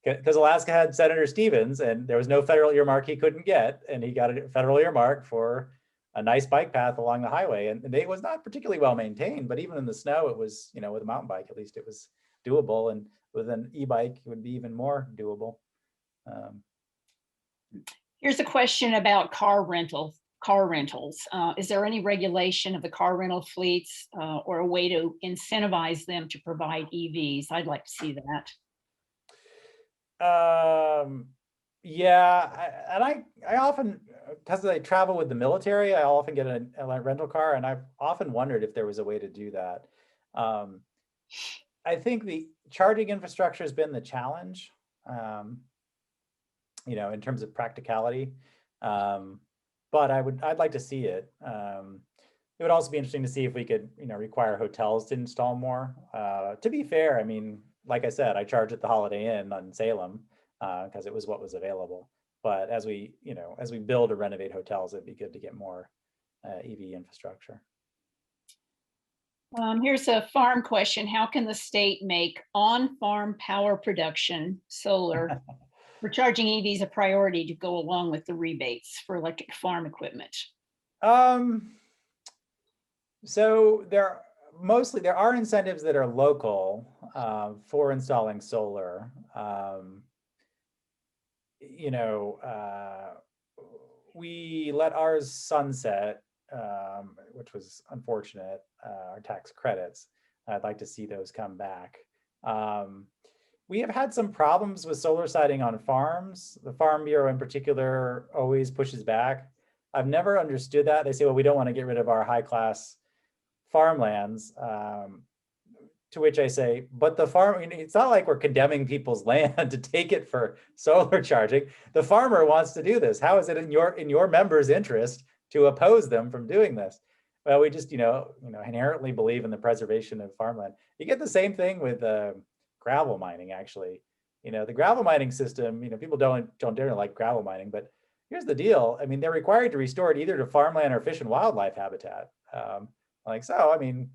S5: because Alaska had Senator Stevens and there was no federal earmark he couldn't get. And he got a federal earmark for a nice bike path along the highway. And it was not particularly well maintained, but even in the snow, it was, you know, with a mountain bike, at least it was doable. And with an e-bike, it would be even more doable.
S3: Here's a question about car rentals. Is there any regulation of the car rental fleets or a way to incentivize them to provide EVs? I'd like to see that.
S5: Yeah, I often, because I travel with the military, I often get a rental car, and I've often wondered if there was a way to do that. I think the charging infrastructure has been the challenge, you know, in terms of practicality. But I'd like to see it. It would also be interesting to see if we could, you know, require hotels to install more. To be fair, I mean, like I said, I charge at the Holiday Inn on Salem because it was what was available. But as we, you know, as we build or renovate hotels, it'd be good to get more EV infrastructure.
S3: Here's a farm question. How can the state make on-farm power production, solar, for charging EVs a priority to go along with the rebates for electric farm equipment?
S5: So there are incentives that are local for installing solar. You know, we let ours sunset, which was unfortunate, our tax credits. I'd like to see those come back. We have had some problems with solar siting on farms. The Farm Bureau in particular always pushes back. I've never understood that. They say, well, we don't want to get rid of our high-class farmlands. To which I say, but the farm, it's not like we're condemning people's land to take it for solar charging. The farmer wants to do this. How is it in your members' interest to oppose them from doing this? Well, we just, you know, inherently believe in the preservation of farmland. You get the same thing with gravel mining, actually. You know, the gravel mining system, you know, people don't generally like gravel mining, but here's the deal. I mean, they're required to restore it either to farmland or fish and wildlife habitat. So, I mean,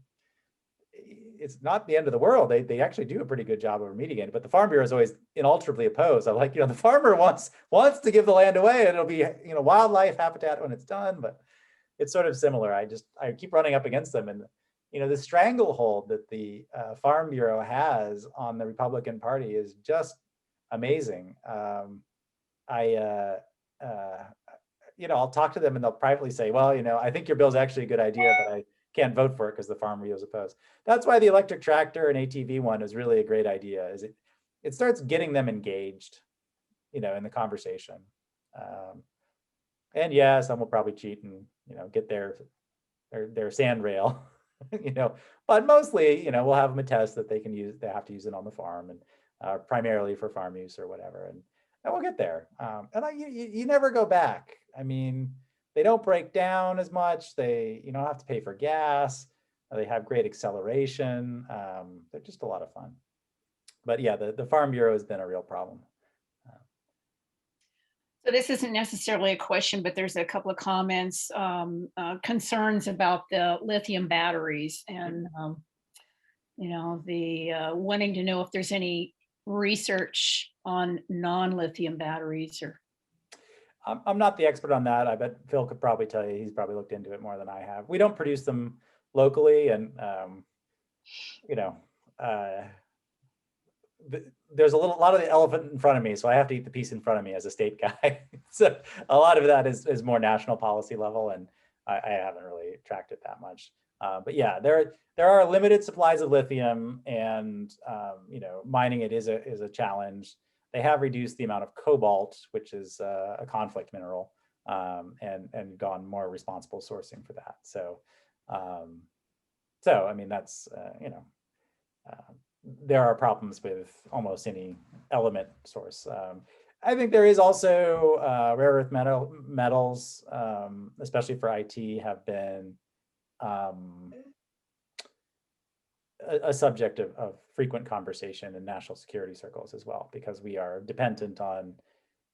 S5: it's not the end of the world. They actually do a pretty good job of remediating it, but the Farm Bureau is always inalterably opposed. I'm like, you know, the farmer wants to give the land away and it'll be, you know, wildlife habitat when it's done, but it's sort of similar. I keep running up against them, and you know, the stranglehold that the Farm Bureau has on the Republican Party is just amazing. I'll talk to them and they'll privately say, well, I think your bill's actually a good idea, but I can't vote for it because the farmer is opposed. That's why the electric tractor and ATV one is really a great idea. Is it starts getting them engaged, in the conversation. And yeah, some will probably cheat and get their sand rail, but mostly we'll have them a test that they can use. They have to use it on the farm and primarily for farm use or whatever, and we'll get there. You never go back. I mean, they don't break down as much. They don't have to pay for gas. They have great acceleration. They're just a lot of fun. But yeah, the Farm Bureau has been a real problem.
S3: So this isn't necessarily a question, but there's a couple of comments, concerns about the lithium batteries and, the wanting to know if there's any research on non-lithium batteries or.
S5: I'm not the expert on that. I bet Phil could probably tell you. He's probably looked into it more than I have. We don't produce them locally, and there's a lot of the elephant in front of me, so I have to eat the piece in front of me as a state guy. So a lot of that is more national policy level, and I haven't really tracked it that much. But yeah, there are limited supplies of lithium, and mining it is a challenge. They have reduced the amount of cobalt, which is a conflict mineral, and gone more responsible sourcing for that. So I mean, that's there are problems with almost any element source. I think there is also rare earth metals, especially for IT, have been a subject of frequent conversation in national security circles as well, because we are dependent on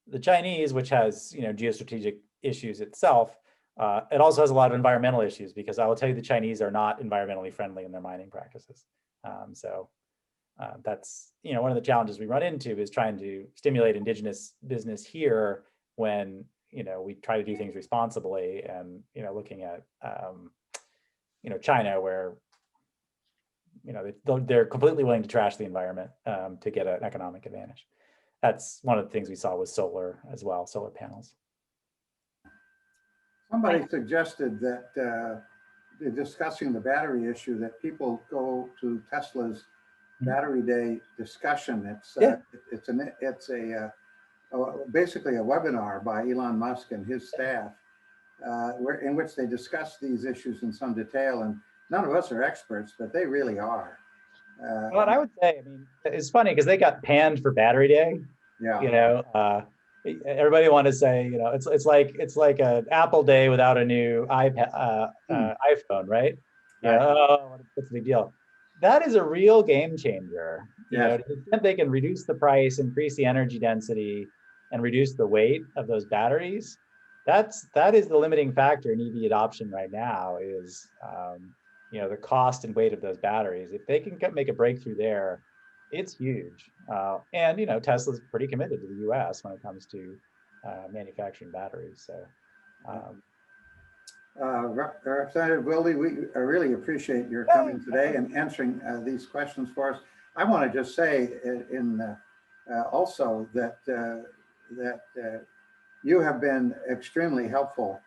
S5: the Chinese, which has geostrategic issues itself. It also has a lot of environmental issues, because I will tell you the Chinese are not environmentally friendly in their mining practices. That's one of the challenges we run into, is trying to stimulate indigenous business here when we try to do things responsibly, and looking at China, where they're completely willing to trash the environment to get an economic advantage. That's one of the things we saw with solar as well, solar panels.
S1: Somebody suggested that discussing the battery issue, that people go to Tesla's Battery Day discussion. It's basically a webinar by Elon Musk and his staff, in which they discuss these issues in some detail. And none of us are experts, but they really are.
S5: Well, I would say, it's funny because they got panned for Battery Day.
S1: Yeah.
S5: Everybody want to say, it's like an Apple Day without a new iPhone, right?
S1: Right.
S5: Oh, what's the big deal? That is a real game changer.
S1: Yes.
S5: To the extent they can reduce the price, increase the energy density, and reduce the weight of those batteries, that is the limiting factor in EV adoption right now, is the cost and weight of those batteries. If they can make a breakthrough there, it's huge. And Tesla's pretty committed to the US when it comes to manufacturing batteries. So
S1: Representative Wilde, we really appreciate your coming today and answering these questions for us. I want to just say also that you have been extremely helpful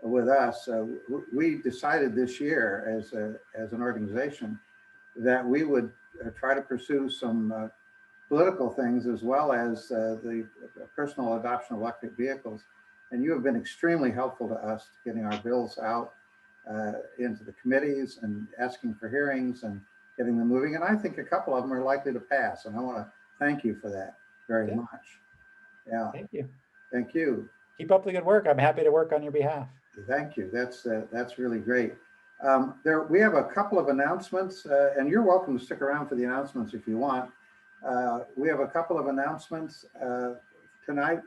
S1: with us. We decided this year as an organization that we would try to pursue some political things, as well as the personal adoption of electric vehicles. And you have been extremely helpful to us, getting our bills out into the committees and asking for hearings and getting them moving. And I think a couple of them are likely to pass. And I want to thank you for that very much. Yeah.
S5: Thank you.
S1: Thank you.
S5: Keep up the good work. I'm happy to work on your behalf.
S1: Thank you. That's really great. We have a couple of announcements, and you're welcome to stick around for the announcements if you want. We have a couple of announcements tonight.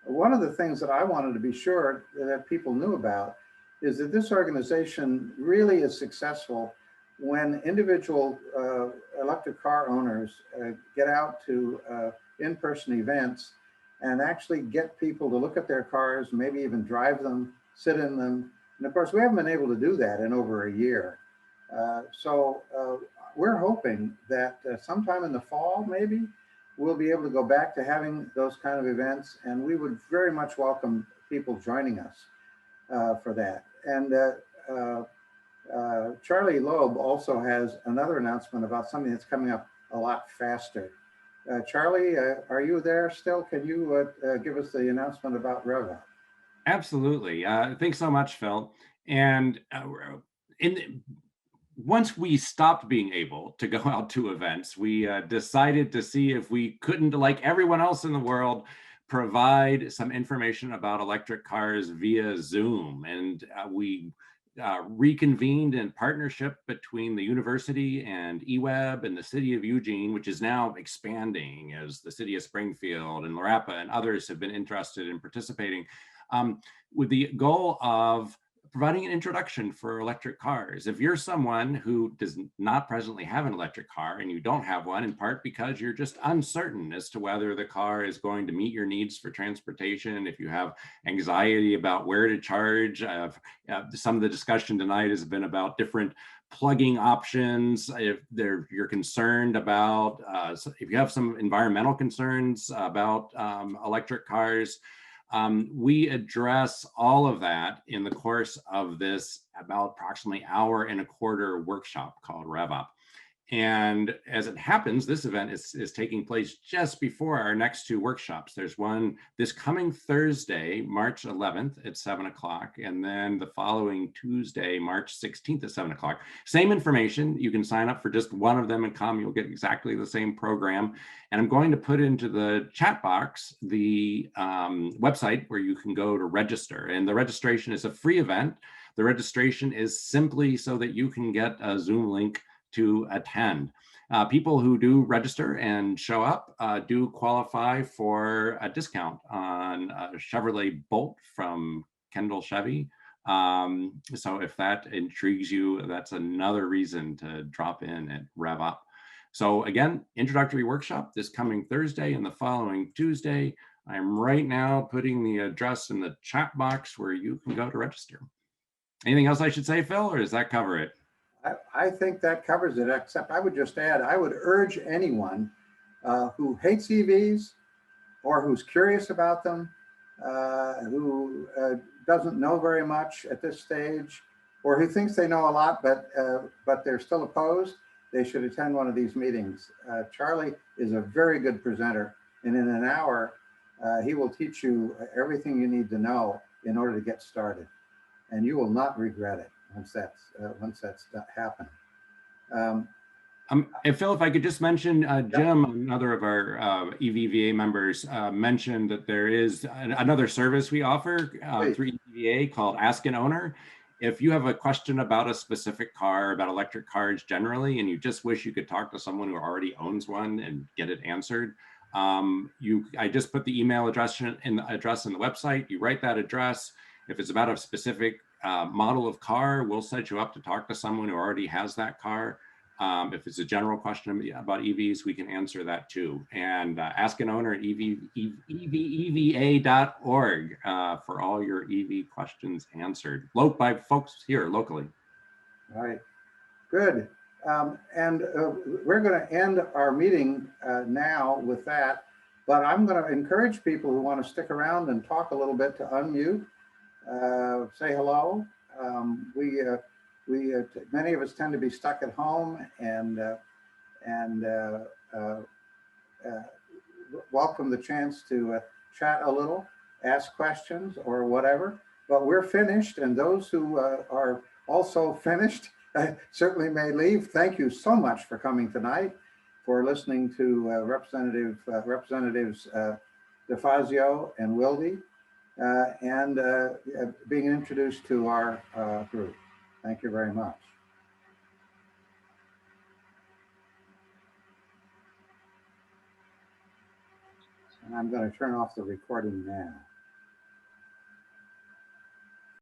S1: One of the things that I wanted to be sure that people knew about is that this organization really is successful when individual electric car owners get out to in-person events and actually get people to look at their cars, maybe even drive them, sit in them. And of course, we haven't been able to do that in over a year. So we're hoping that sometime in the fall, maybe, we'll be able to go back to having those kind of events, and we would very much welcome people joining us for that. And Charlie Loeb also has another announcement about something that's coming up a lot faster. Charlie, are you there still? Can you give us the announcement about EVEVA?
S6: Absolutely. Thanks so much, Phil. And once we stopped being able to go out to events, we decided to see if we couldn't, like everyone else in the world, provide some information about electric cars via Zoom. And we reconvened in partnership between the university and EWEB and the city of Eugene, which is now expanding as the city of Springfield and Larapa and others have been interested in participating, with the goal of providing an introduction for electric cars. If you're someone who does not presently have an electric car and you don't have one, in part because you're just uncertain as to whether the car is going to meet your needs for transportation, if you have anxiety about where to charge, some of the discussion tonight has been about different plugging options. If you're concerned about, if you have some environmental concerns about electric cars, we address all of that in the course of this about approximately hour and a quarter workshop called Rev Up. And as it happens, this event is taking place just before our next two workshops. There's one this coming Thursday, March 11th at 7 o'clock, and then the following Tuesday, March 16th at 7 o'clock. Same information. You can sign up for just one of them and come. You'll get exactly the same program. And I'm going to put into the chat box the website where you can go to register. And the registration is a free event. The registration is simply so that you can get a Zoom link to attend. People who do register and show up do qualify for a discount on a Chevrolet Bolt from Kendall Chevy. So if that intrigues you, that's another reason to drop in at Rev Up. So again, introductory workshop this coming Thursday and the following Tuesday. I'm right now putting the address in the chat box where you can go to register. Anything else I should say, Phil, or does that cover it?
S1: I think that covers it, except I would just add, I would urge anyone who hates EVs or who's curious about them, who doesn't know very much at this stage, or who thinks they know a lot, but they're still opposed, they should attend one of these meetings. Charlie is a very good presenter, and in an hour, he will teach you everything you need to know in order to get started, and you will not regret it once that's happened.
S6: And Phil, if I could just mention, Jim, another of our EVVA members, mentioned that there is another service we offer through EVVA called Ask an Owner. If you have a question about a specific car, about electric cars generally, and you just wish you could talk to someone who already owns one and get it answered, I just put the email address in the website. You write that address. If it's about a specific model of car, we'll set you up to talk to someone who already has that car. If it's a general question about EVs, we can answer that too. And ask an owner at eveva.org for all your EV questions answered by folks here locally.
S1: All right, good. And we're going to end our meeting now with that, but I'm going to encourage people who want to stick around and talk a little bit to unmute. Say hello. Many of us tend to be stuck at home and welcome the chance to chat a little, ask questions or whatever. But we're finished, and those who are also finished certainly may leave. Thank you so much for coming tonight, for listening to Representatives DeFazio and Wilde. And being introduced to our group. Thank you very much. And I'm going to turn off the recording now.